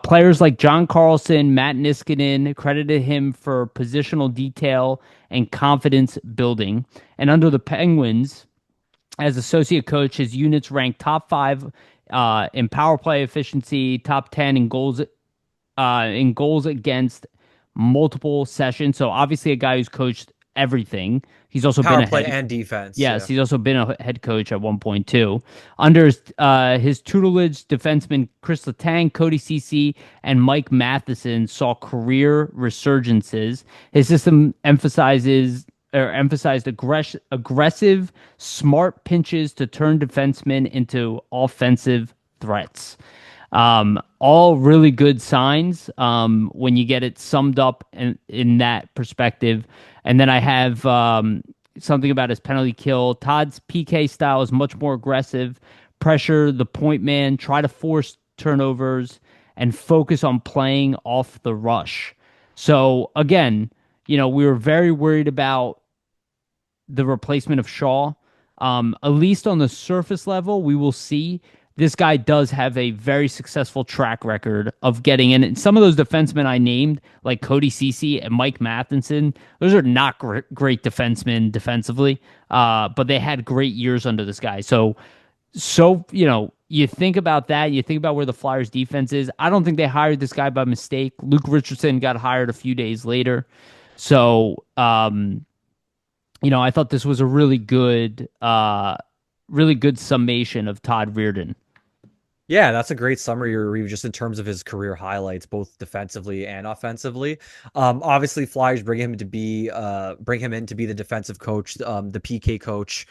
[SPEAKER 1] Players like John Carlson, Matt Niskanen credited him for positional detail and confidence building. And under the Penguins, as associate coach, his units ranked top five in power play efficiency, top 10 in goals against multiple sessions. So obviously a guy who's coached everything. He's also been
[SPEAKER 2] Power
[SPEAKER 1] a
[SPEAKER 2] play
[SPEAKER 1] head.
[SPEAKER 2] and defense.
[SPEAKER 1] Yes,
[SPEAKER 2] Yeah.
[SPEAKER 1] he's also been a head coach at one point too. Under his tutelage, defensemen Chris Letang, Cody Ceci, and Mike Matheson saw career resurgences. His system emphasized aggressive, smart pinches to turn defensemen into offensive threats. All really good signs when you get it summed up in that perspective. And then I have something about his penalty kill. Todd's PK style is much more aggressive, pressure the point man, try to force turnovers, and focus on playing off the rush. So again, we were very worried about the replacement of Shaw. At least on the surface level, we will see this guy does have a very successful track record of getting in. And some of those defensemen I named, like Cody Ceci and Mike Matheson, those are not great defensemen defensively, but they had great years under this guy. So you think about that, you think about where the Flyers defense is. I don't think they hired this guy by mistake. Luke Richardson got hired a few days later. So, I thought this was a really good summation of Todd Reardon.
[SPEAKER 2] Yeah, that's a great summary review just in terms of his career highlights, both defensively and offensively. Obviously, Flyers bring him in to be the defensive coach, the PK coach.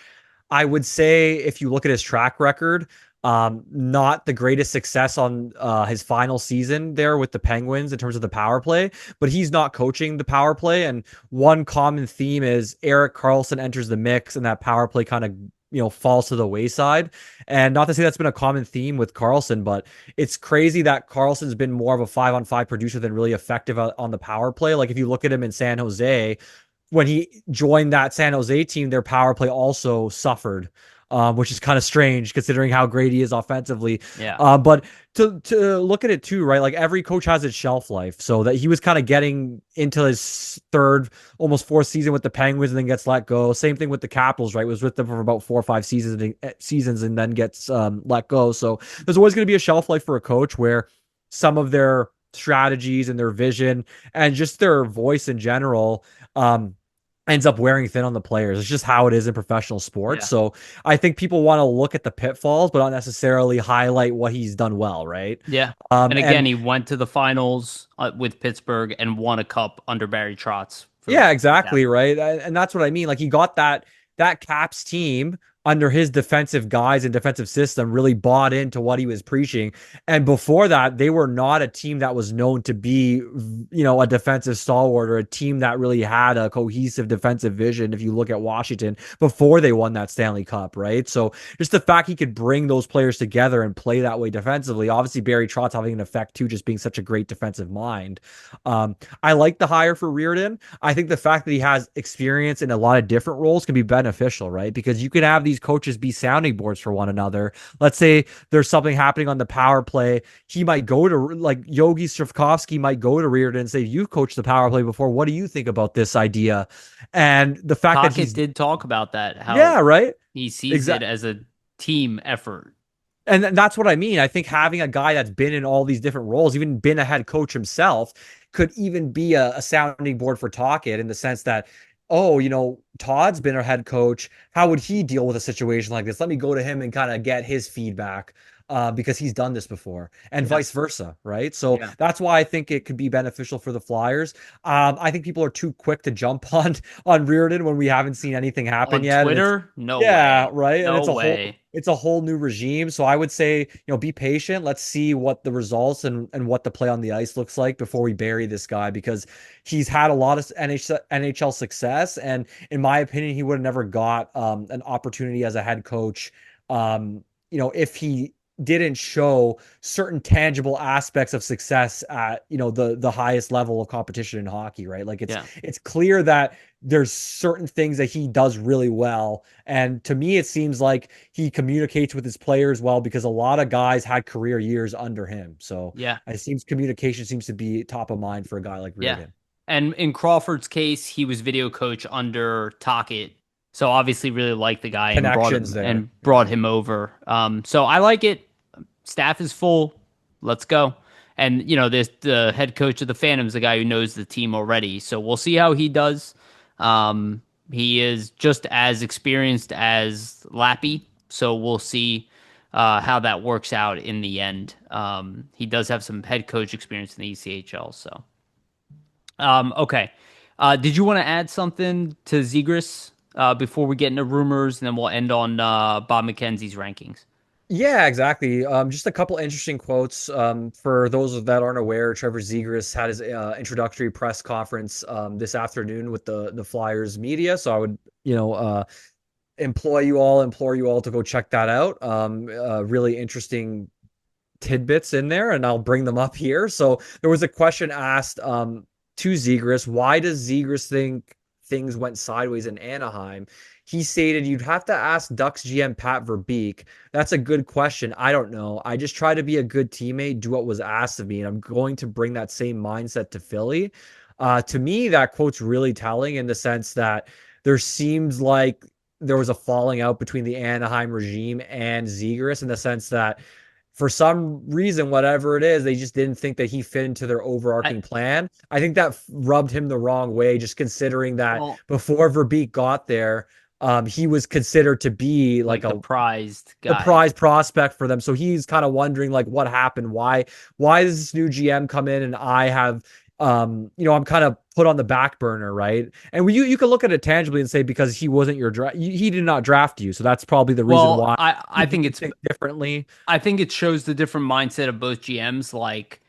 [SPEAKER 2] I would say if you look at his track record, not the greatest success on his final season there with the Penguins in terms of the power play, but he's not coaching the power play. And one common theme is Erik Karlsson enters the mix and that power play kind of falls to the wayside. And not to say that's been a common theme with Karlsson, but it's crazy that Karlsson's been more of a 5-on-5 producer than really effective on the power play. Like if you look at him in San Jose, when he joined that San Jose team, their power play also suffered, which is kind of strange considering how great he is offensively.
[SPEAKER 1] Yeah.
[SPEAKER 2] But to look at it too, right? Like every coach has its shelf life. So that he was kind of getting into his third, almost fourth season with the Penguins and then gets let go. Same thing with the Capitals, right? Was with them for about 4 or 5 seasons and then gets let go. So there's always going to be a shelf life for a coach where some of their strategies and their vision and just their voice in general ends up wearing thin on the players. It's just how it is in professional sports.
[SPEAKER 1] Yeah.
[SPEAKER 2] So I think people want to look at the pitfalls, but not necessarily highlight what he's done well, right?
[SPEAKER 1] Yeah. And again,
[SPEAKER 2] And
[SPEAKER 1] he went to the finals with Pittsburgh and won a cup under Barry Trotz for the
[SPEAKER 2] yeah,
[SPEAKER 1] Washington
[SPEAKER 2] exactly,
[SPEAKER 1] Capitals.
[SPEAKER 2] right. And that's what I mean. Like he got that Caps team under his defensive guys and defensive system really bought into what he was preaching. And before that, they were not a team that was known to be, a defensive stalwart or a team that really had a cohesive defensive vision. If you look at Washington before they won that Stanley Cup, right? So just the fact he could bring those players together and play that way defensively, obviously Barry Trotz having an effect too, just being such a great defensive mind. I like the hire for Reardon. I think the fact that he has experience in a lot of different roles can be beneficial, right? Because you can have these coaches be sounding boards for one another. Let's say there's something happening on the power play. He might go to, like, Yogi Stravkovsky might go to Reardon and say, "You've coached the power play before. What do you think about this idea?" And the fact that
[SPEAKER 1] Tocchet
[SPEAKER 2] he's,
[SPEAKER 1] did talk about that, how
[SPEAKER 2] yeah, right.
[SPEAKER 1] he sees it
[SPEAKER 2] Exactly.
[SPEAKER 1] as a team effort.
[SPEAKER 2] And that's what I mean. I think having a guy that's been in all these different roles, even been a head coach himself, could even be a sounding board for Tocchet in the sense that, oh, Todd's been a head coach. How would he deal with a situation like this? Let me go to him and kind of get his feedback. Because he's done this before, and
[SPEAKER 1] Yeah.
[SPEAKER 2] vice versa, right? So
[SPEAKER 1] Yeah.
[SPEAKER 2] that's why I think it could be beneficial for the Flyers. I think people are too quick to jump on Reardon when we haven't seen anything happen
[SPEAKER 1] On
[SPEAKER 2] yet, and it's,
[SPEAKER 1] Twitter, no
[SPEAKER 2] yeah,
[SPEAKER 1] way.
[SPEAKER 2] right, and
[SPEAKER 1] No way.
[SPEAKER 2] it's a whole new regime. So I would say, be patient. Let's see what the results and what the play on the ice looks like before we bury this guy, because he's had a lot of NHL success. And in my opinion, he would have never got an opportunity as a head coach, if he didn't show certain tangible aspects of success at, the highest level of competition in hockey, right? Like
[SPEAKER 1] Yeah.
[SPEAKER 2] it's clear that there's certain things that he does really well. And to me, it seems like he communicates with his players well, because a lot of guys had career years under him. So
[SPEAKER 1] Yeah.
[SPEAKER 2] it seems communication seems to be top of mind for a guy like
[SPEAKER 1] Yeah.
[SPEAKER 2] Reardon.
[SPEAKER 1] And in Crawford's case, he was video coach under Tocchet. So obviously really liked the guy and
[SPEAKER 2] Connections there.
[SPEAKER 1] brought
[SPEAKER 2] Yeah.
[SPEAKER 1] him over. So I like it. Staff is full. Let's go. And this the head coach of the Phantoms, the guy who knows the team already. So we'll see how he does. He is just as experienced as Lappy, so we'll see how that works out in the end. He does have some head coach experience in the ECHL. So okay. Did you want to add something to Zegras before we get into rumors, and then we'll end on Bob McKenzie's rankings?
[SPEAKER 2] Yeah, exactly. Just a couple interesting quotes. For those that aren't aware, Trevor Zegras had his introductory press conference this afternoon with the Flyers media. So I would, implore you all to go check that out. Really interesting tidbits in there, and I'll bring them up here. So there was a question asked to Zegras: why does Zegras think things went sideways in Anaheim? He stated, "You'd have to ask Ducks GM Pat Verbeek. That's a good question. I don't know. I just try to be a good teammate, do what was asked of me, and I'm going to bring that same mindset to Philly." To me, that quote's really telling in the sense that there seems like there was a falling out between the Anaheim regime and Zegras, in the sense that for some reason, whatever it is, they just didn't think that he fit into their
[SPEAKER 1] I,
[SPEAKER 2] overarching plan. I think that rubbed him the wrong way, just considering that
[SPEAKER 1] well,
[SPEAKER 2] before Verbeek got there, he was considered to be like
[SPEAKER 1] like the prized
[SPEAKER 2] the
[SPEAKER 1] guy.
[SPEAKER 2] prize prospect for them. So he's kind of wondering, like, what happened? Why does this new GM come in and I have I'm kind of put on the back burner, right? And you can look at it tangibly and say, because he wasn't your draft, he did not draft you, so that's probably the reason
[SPEAKER 1] Well,
[SPEAKER 2] why
[SPEAKER 1] I think
[SPEAKER 2] you
[SPEAKER 1] it's
[SPEAKER 2] think differently.
[SPEAKER 1] I think it shows the different mindset of both GMs. Like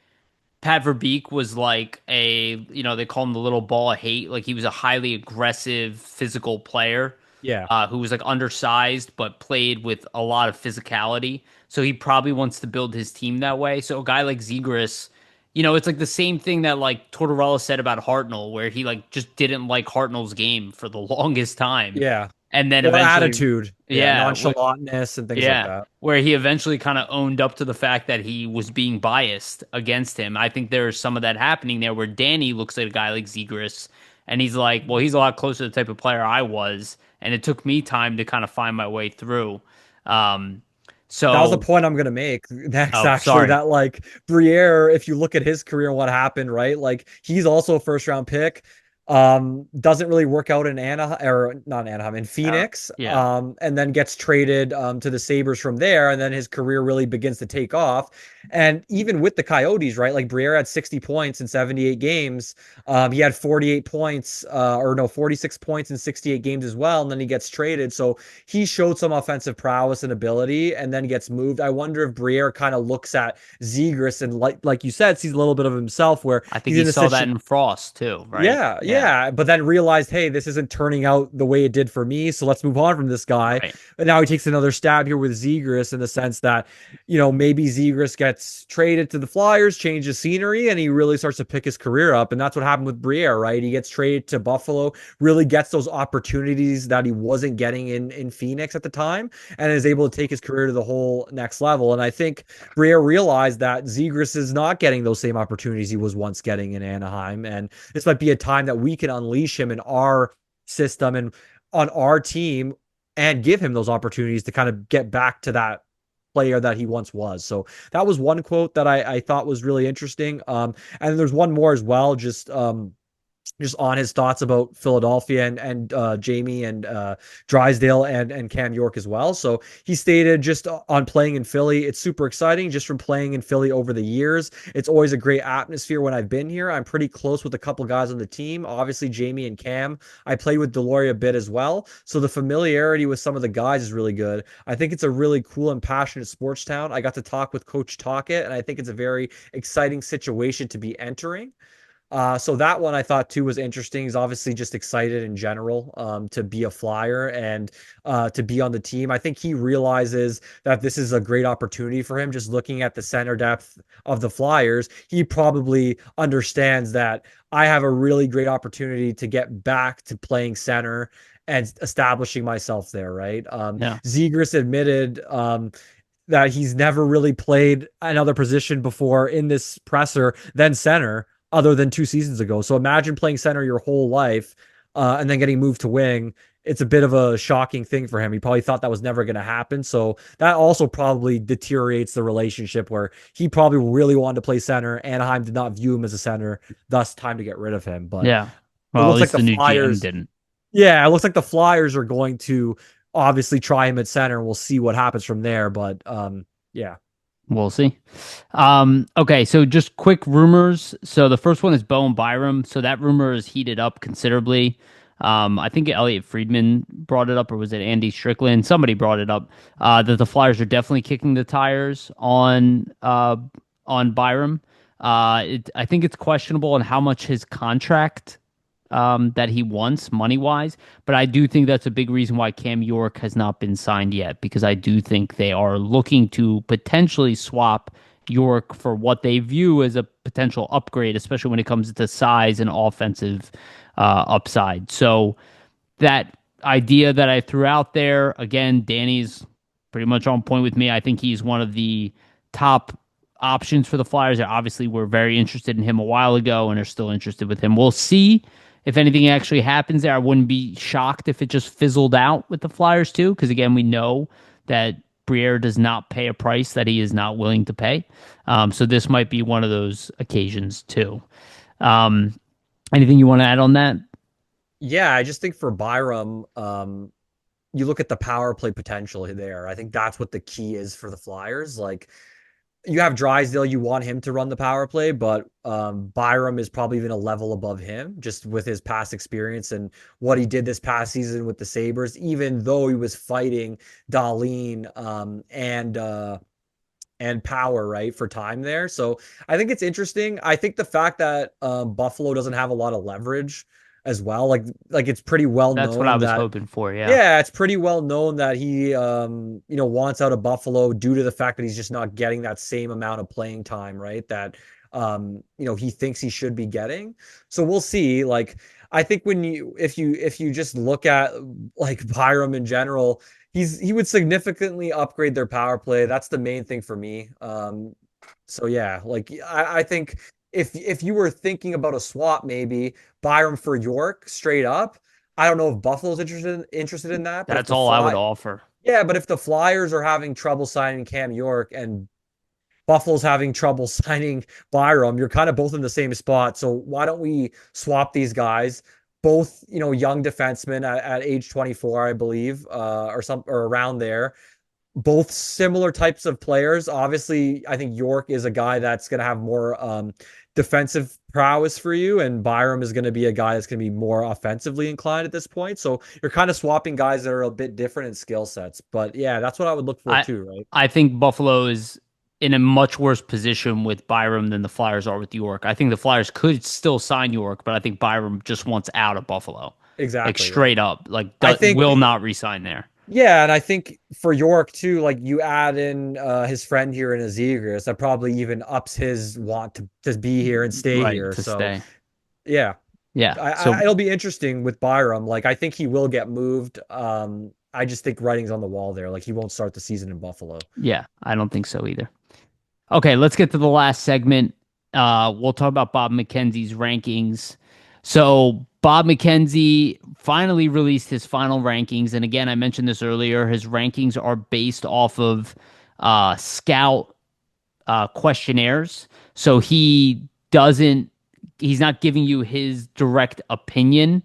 [SPEAKER 1] Pat Verbeek was like they call him the little ball of hate. Like he was a highly aggressive, physical player
[SPEAKER 2] Yeah.
[SPEAKER 1] who was like undersized but played with a lot of physicality. So he probably wants to build his team that way. So a guy like Zegras, it's like the same thing that like Tortorella said about Hartnell, where he like just didn't like Hartnell's game for the longest time,
[SPEAKER 2] Yeah.
[SPEAKER 1] and then
[SPEAKER 2] Or
[SPEAKER 1] eventually,
[SPEAKER 2] attitude. Yeah.
[SPEAKER 1] yeah,
[SPEAKER 2] Nonchalantness and things like
[SPEAKER 1] yeah,
[SPEAKER 2] that.
[SPEAKER 1] where he eventually kind of owned up to the fact that he was being biased against him. I think there's some of that happening there where Danny looks at a guy like Zegras and he's like, well, he's a lot closer to the type of player I was. And it took me time to kind of find my way through. Um,
[SPEAKER 2] That was the
[SPEAKER 1] so,
[SPEAKER 2] point I'm gonna make next,
[SPEAKER 1] oh,
[SPEAKER 2] actually.
[SPEAKER 1] sorry.
[SPEAKER 2] That, like, Briere, if you look at his career and what happened, right? Like, he's also a first round pick. Doesn't really work out in Anaheim, or not Anaheim, in Phoenix,
[SPEAKER 1] Yeah.
[SPEAKER 2] and then gets traded to the Sabres from there, and then his career really begins to take off. And even with the Coyotes, right? Like Briere had 60 points in 78 games. He had 48 points, or no, 46 points in 68 games as well, and then he gets traded. So he showed some offensive prowess and ability, and then gets moved. I wonder if Briere kind of looks at Zegras and like you said, sees a little bit of himself where
[SPEAKER 1] I think
[SPEAKER 2] he's
[SPEAKER 1] he
[SPEAKER 2] in a
[SPEAKER 1] saw that
[SPEAKER 2] situation.
[SPEAKER 1] in Frost too, right?
[SPEAKER 2] Yeah,
[SPEAKER 1] Yeah.
[SPEAKER 2] yeah. But then realized, hey, this isn't turning out the way it did for me. So let's move on from this guy.
[SPEAKER 1] Right.
[SPEAKER 2] But now he takes another stab here with Zegras in the sense that, maybe Zegras gets traded to the Flyers, changes scenery, and he really starts to pick his career up. And that's what happened with Briere, right? He gets traded to Buffalo, really gets those opportunities that he wasn't getting in Phoenix at the time, and is able to take his career to the whole next level. And I think Briere realized that Zegras is not getting those same opportunities he was once getting in Anaheim. And this might be a time that we can unleash him in our system and on our team and give him those opportunities to kind of get back to that player that he once was. So that was one quote that I thought was really interesting. And there's one more as well, just on his thoughts about Philadelphia and Jamie and Drysdale and Cam York as well. So he stated just on playing in Philly, it's super exciting just from playing in Philly over the years. It's always a great atmosphere when I've been here. I'm pretty close with a couple guys on the team, obviously Jamie and Cam. I played with Deloria a bit as well. So the familiarity with some of the guys is really good. I think it's a really cool and passionate sports town. I got to talk with Coach Talkett, and I think it's a very exciting situation to be entering. So that one I thought too was interesting. He's obviously just excited in general to be a Flyer and to be on the team. I think he realizes that this is a great opportunity for him. Just looking at the center depth of the Flyers, he probably understands that I have a really great opportunity to get back to playing center and establishing myself there, right?
[SPEAKER 1] Yeah.
[SPEAKER 2] Zegras admitted that he's never really played another position before in this presser than center other than 2 seasons ago. So imagine playing center your whole life and then getting moved to wing. It's a bit of a shocking thing for him. He probably thought that was never going to happen. So that also probably deteriorates the relationship where he probably really wanted to play center. Anaheim did not view him as a center, thus time to get rid of him. But
[SPEAKER 1] Yeah.
[SPEAKER 2] it
[SPEAKER 1] Well, at
[SPEAKER 2] looks like
[SPEAKER 1] least
[SPEAKER 2] the
[SPEAKER 1] the new GM
[SPEAKER 2] Flyers,
[SPEAKER 1] didn't.
[SPEAKER 2] yeah, it looks like the Flyers are going to obviously try him at center. We'll see what happens from there. But yeah.
[SPEAKER 1] We'll see. Okay, so just quick rumors. So the first one is Bowen Byram. So that rumor is heated up considerably. I think Elliot Friedman brought it up, or was it Andy Strickland? Somebody brought it up that the Flyers are definitely kicking the tires on Byram. I think it's questionable on how much his contract that he wants money wise. But I do think that's a big reason why Cam York has not been signed yet, because I do think they are looking to potentially swap York for what they view as a potential upgrade, especially when it comes to size and offensive upside. So that idea that I threw out there, again, Danny's pretty much on point with me. I think he's one of the top options for the Flyers. They obviously were very interested in him a while ago and are still interested with him. We'll see if anything actually happens there. I wouldn't be shocked if it just fizzled out with the Flyers too, because again, we know that Briere does not pay a price that he is not willing to pay. So this might be one of those occasions too. Um, Anything you want to add on that?
[SPEAKER 2] Yeah, I just think for Byram, you look at the power play potential there. I think that's what the key is for the Flyers. Like you have Drysdale, you want him to run the power play, but Byram is probably even a level above him just with his past experience and what he did this past season with the Sabres, even though he was fighting Darlene and Power, right, for time there. So I think it's interesting. I think the fact that Buffalo doesn't have a lot of leverage as well, like it's pretty well
[SPEAKER 1] That's what I
[SPEAKER 2] known
[SPEAKER 1] was
[SPEAKER 2] that
[SPEAKER 1] hoping for. Yeah.
[SPEAKER 2] yeah, it's pretty well known that he wants out of Buffalo due to the fact that he's just not getting that same amount of playing time, right? That he thinks he should be getting. So we'll see. Like I think when if you just look at like Byram in general, he would significantly upgrade their power play. That's the main thing for me. So yeah, like I think if you were thinking about a swap, maybe Byram for York straight up. I don't know if Buffalo's interested in that, but if
[SPEAKER 1] That's
[SPEAKER 2] the
[SPEAKER 1] all I would
[SPEAKER 2] Fly,
[SPEAKER 1] offer.
[SPEAKER 2] yeah, but if the Flyers are having trouble signing Cam York and Buffalo's having trouble signing Byram, you're kind of both in the same spot. So why don't we swap these guys? both, young defensemen at age 24, I believe, or around there. Both similar types of players. Obviously, I think York is a guy that's going to have more defensive prowess for you, and Byram is going to be a guy that's going to be more offensively inclined at this point. So you're kind of swapping guys that are a bit different in skill sets. But yeah, that's what I would look for
[SPEAKER 1] I
[SPEAKER 2] too, right?
[SPEAKER 1] I think Buffalo is in a much worse position with Byram than the Flyers are with York. I think the Flyers could still sign York, but I think Byram just wants out of Buffalo. Like
[SPEAKER 2] Exactly, yeah.
[SPEAKER 1] straight up, like
[SPEAKER 2] I think
[SPEAKER 1] will not resign there.
[SPEAKER 2] Yeah, and I think for York too, like you add in his friend here in Zegras, that probably even ups his want to be here and stay
[SPEAKER 1] Right,
[SPEAKER 2] here.
[SPEAKER 1] to
[SPEAKER 2] So
[SPEAKER 1] stay.
[SPEAKER 2] yeah,
[SPEAKER 1] Yeah. So
[SPEAKER 2] it'll be interesting with Byram. Like I think he will get moved. I just think writing's on the wall there. Like he won't start the season in Buffalo.
[SPEAKER 1] yeah, I don't think so either. Okay, let's get to the last segment. We'll talk about Bob McKenzie's rankings. So Bob McKenzie finally released his final rankings, and again, I mentioned this earlier. His rankings are based off of scout questionnaires. So he's not giving you his direct opinion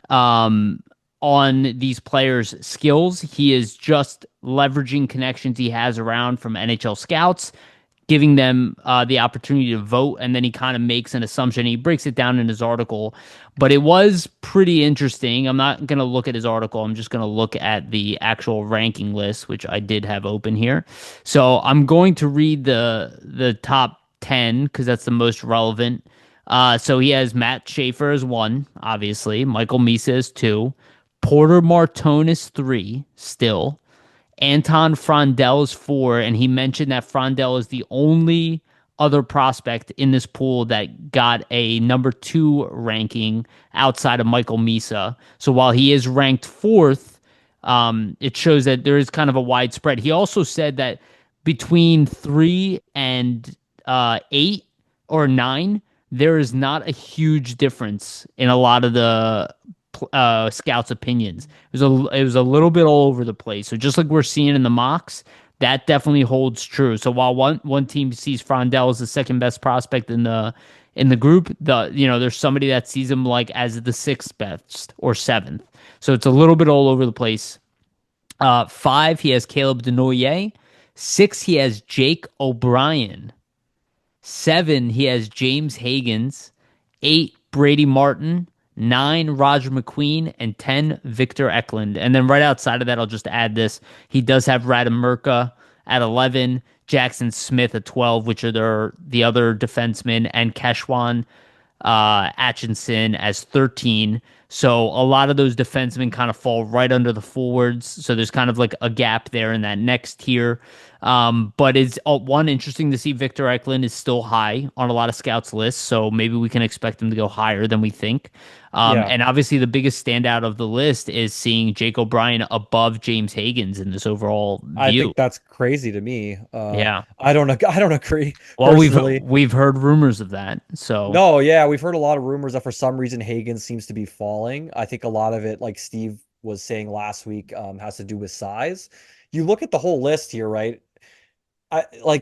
[SPEAKER 1] um, on these players' skills. He is just leveraging connections he has around from NHL scouts, giving them the opportunity to vote, and then he kind of makes an assumption. He breaks it down in his article, but it was pretty interesting. I'm not going to look at his article. I'm just going to look at the actual ranking list, which I did have open here. So I'm going to read the top 10 because that's the most relevant. So he has Matt Schaefer as one, obviously. Michael Misa is two. Porter Martone is three, still. Anton Frondell is four, and he mentioned that Frondell is the only other prospect in this pool that got a number two ranking outside of Michael Misa. So while he is ranked fourth, it shows that there is kind of a wide spread. He also said that between three and eight or nine, there is not a huge difference in a lot of the scouts' opinions. It was a little bit all over the place. So just like we're seeing in the mocks, that definitely holds true. So while one team sees Frondell as the second best prospect in the group, there's somebody that sees him like as the sixth best or seventh. So it's a little bit all over the place. Five, he has Caleb Denoyer. Six, he has Jake O'Brien. Seven, he has James Hagens. Eight, Brady Martin. Nine, Roger McQueen. And 10, Victor Eklund. And then right outside of that, I'll just add this. He does have Rademirka at 11, Jackson Smith at 12, which are the other defensemen, and Keshwan Atchison as 13. So a lot of those defensemen kind of fall right under the forwards. So there's kind of like a gap there in that next tier. But it's one interesting to see Victor Eklund is still high on a lot of scouts lists. So maybe we can expect him to go higher than we think.
[SPEAKER 2] Yeah.
[SPEAKER 1] And obviously the biggest standout of the list is seeing Jake O'Brien above James Hagens in this overall
[SPEAKER 2] I
[SPEAKER 1] view.
[SPEAKER 2] think that's crazy to me.
[SPEAKER 1] Yeah.
[SPEAKER 2] I don't know. I don't agree
[SPEAKER 1] Well, we've
[SPEAKER 2] personally.
[SPEAKER 1] we've heard rumors of that. So
[SPEAKER 2] No, yeah, we've heard a lot of rumors that for some reason Hagen seems to be falling. I think a lot of it, like Steve was saying last week, has to do with size. You look at the whole list here, right?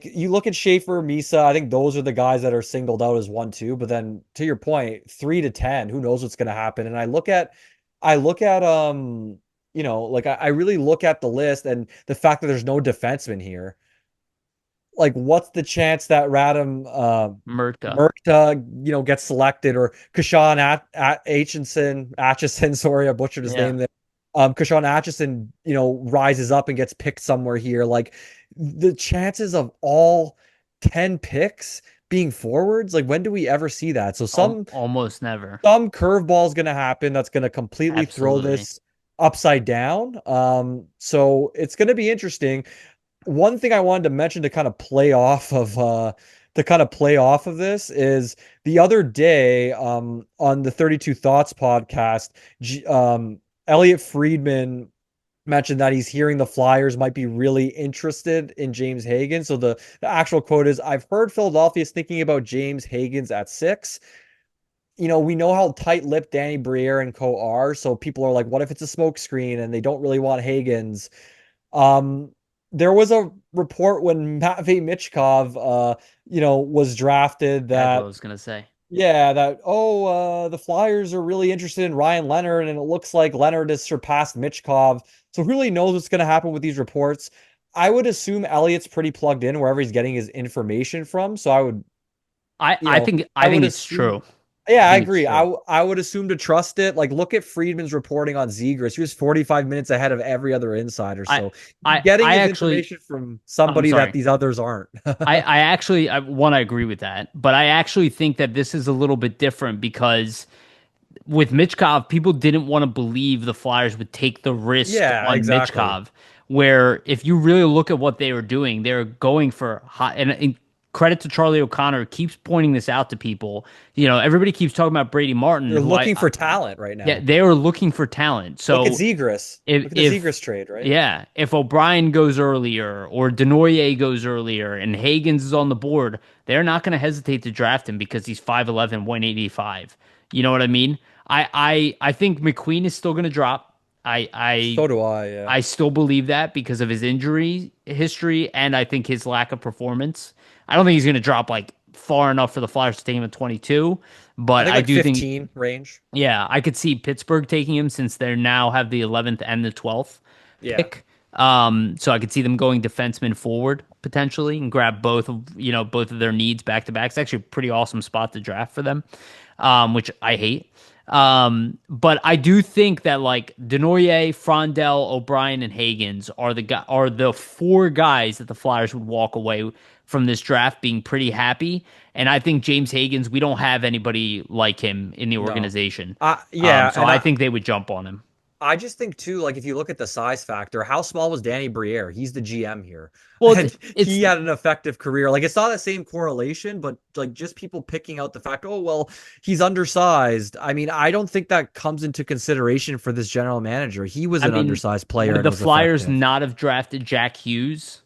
[SPEAKER 2] You look at Schaefer, Misa. I think those are the guys that are singled out as 1, 2. But then to your point, 3 to 10, who knows what's going to happen? And I really look at the list and the fact that there's no defenseman here. Like, what's the chance that Radam
[SPEAKER 1] Murta.
[SPEAKER 2] Merkta, gets selected, or Kashan Atchison, sorry, I butchered his
[SPEAKER 1] Yeah.
[SPEAKER 2] name there. Kashan Atchison, rises up and gets picked somewhere here. Like the chances of all 10 picks being forwards, like when do we ever see that? So
[SPEAKER 1] Almost never.
[SPEAKER 2] some curveball is going to happen that's going to completely throw
[SPEAKER 1] Absolutely.
[SPEAKER 2] this upside down. So it's going to be interesting. One thing I wanted to mention to kind of play off of this is the other day on the 32 Thoughts podcast, Elliot Friedman mentioned that he's hearing the Flyers might be really interested in James Hagen. So the actual quote is, I've heard Philadelphia is thinking about James Hagens at 6. We know how tight-lipped Danny Briere and co are, so people are like, what if it's a smokescreen and they don't really want Hagens? Um, there was a report when Matvey Michkov, was drafted
[SPEAKER 1] That's what I
[SPEAKER 2] that
[SPEAKER 1] was gonna say.
[SPEAKER 2] Yeah, the Flyers are really interested in Ryan Leonard, and it looks like Leonard has surpassed Michkov. So who really knows what's going to happen with these reports? I would assume Elliott's pretty plugged in wherever he's getting his information from. So I would,
[SPEAKER 1] I
[SPEAKER 2] I
[SPEAKER 1] think
[SPEAKER 2] would
[SPEAKER 1] it's
[SPEAKER 2] assume.
[SPEAKER 1] true. I
[SPEAKER 2] Yeah, I
[SPEAKER 1] think it's
[SPEAKER 2] agree.
[SPEAKER 1] true.
[SPEAKER 2] I would assume to trust it. Like, look at Friedman's reporting on Zegras. He was 45 minutes ahead of every other insider.
[SPEAKER 1] I
[SPEAKER 2] So he's getting
[SPEAKER 1] I
[SPEAKER 2] his
[SPEAKER 1] actually
[SPEAKER 2] information from
[SPEAKER 1] I'm
[SPEAKER 2] somebody that
[SPEAKER 1] sorry.
[SPEAKER 2] these others aren't.
[SPEAKER 1] I actually I agree with that, but I actually think that this is a little bit different because with Michkov, people didn't want to believe the Flyers would take the risk
[SPEAKER 2] Yeah,
[SPEAKER 1] on
[SPEAKER 2] exactly.
[SPEAKER 1] Michkov. Where if you really look at what they were doing, they're going for hot and credit to Charlie O'Connor keeps pointing this out to people. Everybody keeps talking about Brady Martin,
[SPEAKER 2] They're
[SPEAKER 1] who
[SPEAKER 2] looking for talent right
[SPEAKER 1] yeah,
[SPEAKER 2] now.
[SPEAKER 1] they are looking for talent.
[SPEAKER 2] Look at
[SPEAKER 1] So
[SPEAKER 2] Zegras.
[SPEAKER 1] if
[SPEAKER 2] Look at the
[SPEAKER 1] if
[SPEAKER 2] Zegras trade, right?
[SPEAKER 1] yeah, if O'Brien goes earlier or Denoyer goes earlier and Hagens is on the board, they're not going to hesitate to draft him because he's 5'11", 185. You know what I mean? I think McQueen is still going to drop. I I
[SPEAKER 2] So do I, yeah.
[SPEAKER 1] I still believe that because of his injury history and I think his lack of performance. I don't think he's going to drop like far enough for the Flyers to take him at 22,
[SPEAKER 2] I
[SPEAKER 1] but
[SPEAKER 2] think
[SPEAKER 1] I
[SPEAKER 2] like
[SPEAKER 1] do think
[SPEAKER 2] 15 range.
[SPEAKER 1] yeah, I could see Pittsburgh taking him since they now have the 11th and the 12th
[SPEAKER 2] Yeah.
[SPEAKER 1] pick. So I could see them going defenseman forward potentially and grab both of their needs back to back. It's actually a pretty awesome spot to draft for them, which I hate. But I do think that like Denoyer, Frondell, O'Brien, and Hagens are the four guys that the Flyers would walk away from this draft being pretty happy. And I think James Hagens, we don't have anybody like him in the
[SPEAKER 2] No.
[SPEAKER 1] organization.
[SPEAKER 2] Yeah,
[SPEAKER 1] So
[SPEAKER 2] and
[SPEAKER 1] I think they would jump on him.
[SPEAKER 2] I just think too, like if you look at the size factor, how small was Danny Briere? He's the GM here.
[SPEAKER 1] Well,
[SPEAKER 2] And
[SPEAKER 1] it's
[SPEAKER 2] he had an effective career. Like it's not the same correlation, but like just people picking out the fact, oh well, he's undersized. I mean, I don't think that comes into consideration for this general manager. He was
[SPEAKER 1] I
[SPEAKER 2] an
[SPEAKER 1] mean,
[SPEAKER 2] undersized player
[SPEAKER 1] would
[SPEAKER 2] and
[SPEAKER 1] the
[SPEAKER 2] was
[SPEAKER 1] Flyers
[SPEAKER 2] effective.
[SPEAKER 1] not have drafted Jack Hughes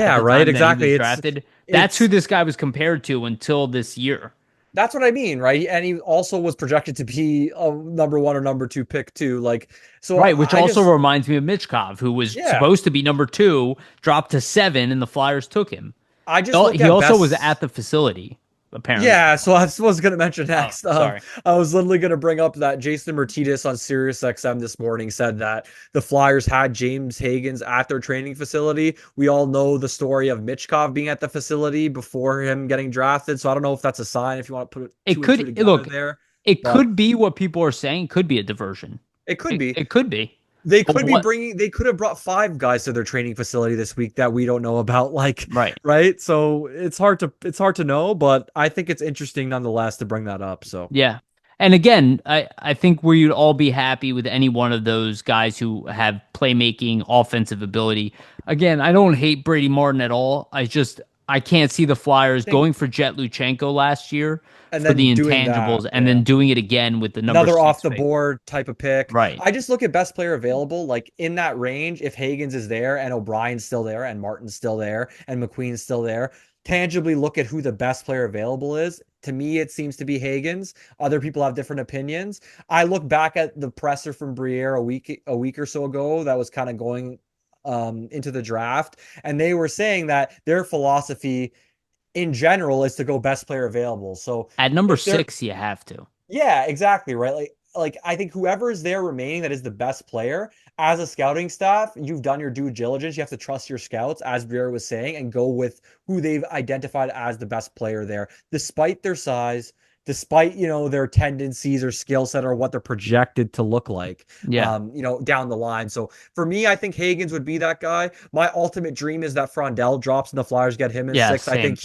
[SPEAKER 1] at
[SPEAKER 2] Yeah,
[SPEAKER 1] the
[SPEAKER 2] right.
[SPEAKER 1] time that he
[SPEAKER 2] Exactly.
[SPEAKER 1] was drafted? That's who
[SPEAKER 2] It's
[SPEAKER 1] this guy was compared to until this year.
[SPEAKER 2] that's what I mean, right? And he also was projected to be a number one or number two pick too. Like, so
[SPEAKER 1] Right, which
[SPEAKER 2] I
[SPEAKER 1] also
[SPEAKER 2] just,
[SPEAKER 1] reminds me of Michkov, who was
[SPEAKER 2] yeah,
[SPEAKER 1] supposed to be number two, dropped to seven, and the Flyers took him.
[SPEAKER 2] I just
[SPEAKER 1] Oh,
[SPEAKER 2] look
[SPEAKER 1] he
[SPEAKER 2] at
[SPEAKER 1] also was at
[SPEAKER 2] best.
[SPEAKER 1] the facility, apparently.
[SPEAKER 2] Yeah, so I was going to mention
[SPEAKER 1] Oh,
[SPEAKER 2] next.
[SPEAKER 1] sorry.
[SPEAKER 2] I was literally going to bring up that Jason Martinez on Sirius XM this morning said that the Flyers had James Hagens at their training facility. We all know the story of Michkov being at the facility before him getting drafted. So I don't know if that's a sign if you want to put
[SPEAKER 1] It
[SPEAKER 2] two and two
[SPEAKER 1] could
[SPEAKER 2] together
[SPEAKER 1] look,
[SPEAKER 2] there,
[SPEAKER 1] it
[SPEAKER 2] but
[SPEAKER 1] could be what people are saying, could be a diversion.
[SPEAKER 2] it could
[SPEAKER 1] It,
[SPEAKER 2] be.
[SPEAKER 1] it could be.
[SPEAKER 2] They
[SPEAKER 1] But
[SPEAKER 2] could be
[SPEAKER 1] what
[SPEAKER 2] bringing, they could have brought five guys to their training facility this week that we don't know about, like,
[SPEAKER 1] right.
[SPEAKER 2] right? So it's hard to know, but I think it's interesting nonetheless to bring that up. So
[SPEAKER 1] Yeah. And again, I think we'd all be happy with any one of those guys who have playmaking, offensive ability. Again, I don't hate Brady Martin at all. I can't see the
[SPEAKER 2] I
[SPEAKER 1] Flyers
[SPEAKER 2] think,
[SPEAKER 1] going for Jet Luchenko last year
[SPEAKER 2] and
[SPEAKER 1] for
[SPEAKER 2] then
[SPEAKER 1] the
[SPEAKER 2] doing that,
[SPEAKER 1] intangibles and
[SPEAKER 2] yeah.
[SPEAKER 1] then doing it again with the number
[SPEAKER 2] Another off
[SPEAKER 1] six
[SPEAKER 2] the
[SPEAKER 1] pick.
[SPEAKER 2] board type of pick.
[SPEAKER 1] Right.
[SPEAKER 2] I just look at best player available, like in that range. If Hagens is there and O'Brien's still there and Martin's still there and McQueen's still there, tangibly look at who the best player available is. To me, it seems to be Hagens. Other people have different opinions. I look back at the presser from Briere a week or so ago that was kind of going into the draft, and they were saying that their philosophy in general is to go best player available. So
[SPEAKER 1] At number
[SPEAKER 2] if they're
[SPEAKER 1] six, you have to.
[SPEAKER 2] yeah, exactly, right? Like I think whoever is there remaining that is the best player as a scouting staff, you've done your due diligence. You have to trust your scouts, as Briere was saying, and go with who they've identified as the best player there, despite their size, despite their tendencies or skill set or what they're projected to look like,
[SPEAKER 1] Yeah.
[SPEAKER 2] down the line. So for me, I think Hagens would be that guy. My ultimate dream is that Frondell drops and the Flyers get him in
[SPEAKER 1] Yeah.
[SPEAKER 2] six.
[SPEAKER 1] Same.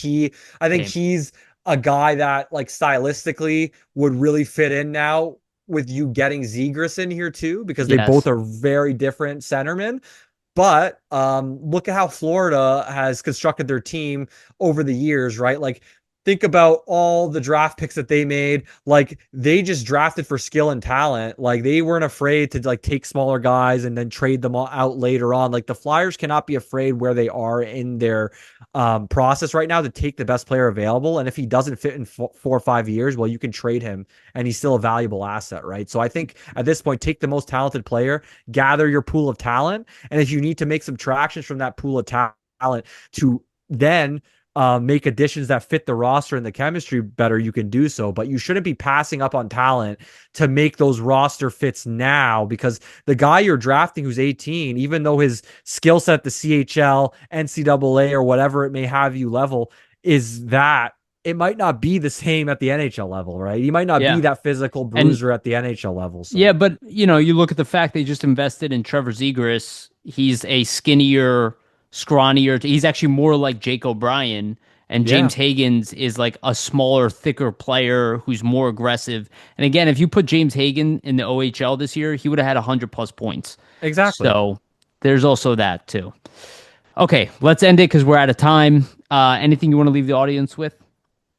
[SPEAKER 2] I think
[SPEAKER 1] Same.
[SPEAKER 2] he's a guy that like stylistically would really fit in now with you getting Zegras in here too, because they both
[SPEAKER 1] Yes.
[SPEAKER 2] are very different centermen. But look at how Florida has constructed their team over the years, right? Like think about all the draft picks that they made. Like they just drafted for skill and talent. Like they weren't afraid to like take smaller guys and then trade them all out later on. Like the Flyers cannot be afraid where they are in their process right now to take the best player available. And if he doesn't fit in 4 or 5 years, well, you can trade him and he's still a valuable asset, right? So I think at this point, take the most talented player, gather your pool of talent, and if you need to make some tractions from that pool of talent to then make additions that fit the roster and the chemistry better, you can do so. But you shouldn't be passing up on talent to make those roster fits now, because the guy you're drafting who's 18, even though his skill set at the CHL, NCAA, or whatever it may have you level is that, it might not be the same at the NHL level, right? He might not be
[SPEAKER 1] Yeah.
[SPEAKER 2] that physical
[SPEAKER 1] And
[SPEAKER 2] bruiser at the NHL level.
[SPEAKER 1] yeah,
[SPEAKER 2] So
[SPEAKER 1] but you look at the fact they just invested in Trevor Zegras. He's a skinnier, scrawnier. He's actually more like Jake O'Brien, and
[SPEAKER 2] yeah,
[SPEAKER 1] James Hagens is like a smaller, thicker player who's more aggressive. And again, if you put James Hagen in the OHL this year, he would have had 100+ points.
[SPEAKER 2] exactly.
[SPEAKER 1] So there's also that too. Okay, let's end it because we're out of time. Anything you want to leave the audience with?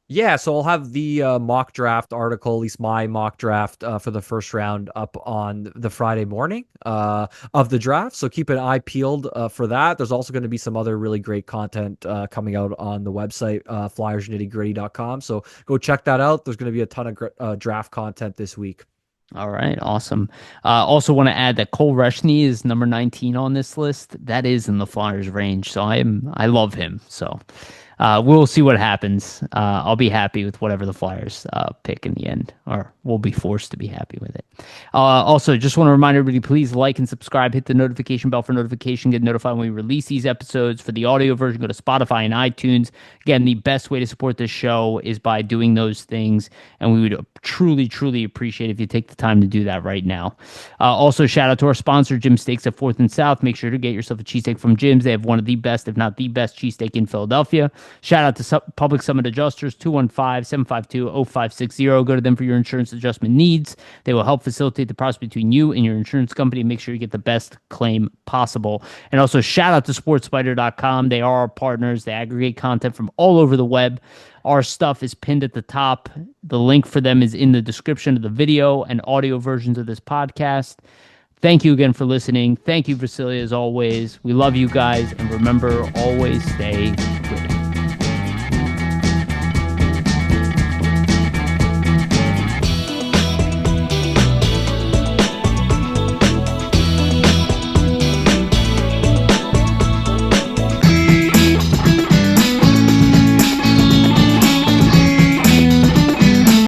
[SPEAKER 2] Yeah, so I'll have the mock draft article, at least my mock draft for the first round, up on the Friday morning of the draft. So keep an eye peeled for that. There's also going to be some other really great content coming out on the website, flyersnitty-gritty.com. So go check that out. There's going to be a ton of draft content this week.
[SPEAKER 1] All right, awesome. Also want to add that Cole Reshney is number 19 on this list. That is in the Flyers range, so I love him. So we'll see what happens. I'll be happy with whatever the Flyers pick in the end, or we'll be forced to be happy with it. Also, just want to remind everybody, please like and subscribe. Hit the notification bell for notification. Get notified when we release these episodes. For the audio version, go to Spotify and iTunes. Again, the best way to support this show is by doing those things, and we would truly, truly appreciate if you take the time to do that right now. Also, shout out to our sponsor, Jim Steaks at 4th and South. Make sure to get yourself a cheesesteak from Jim's. They have one of the best, if not the best, cheesesteak in Philadelphia. Shout out to Public Summit Adjusters, 215-752-0560. Go to them for your insurance adjustment needs. They will help facilitate the process between you and your insurance company. Make sure you get the best claim possible. And also, shout out to sportspider.com. They are our partners. They aggregate content from all over the web. Our stuff is pinned at the top. The link for them is in the description of the video and audio versions of this podcast. Thank you again for listening. Thank you, Vasily, as always. We love you guys. And remember, always stay gritty.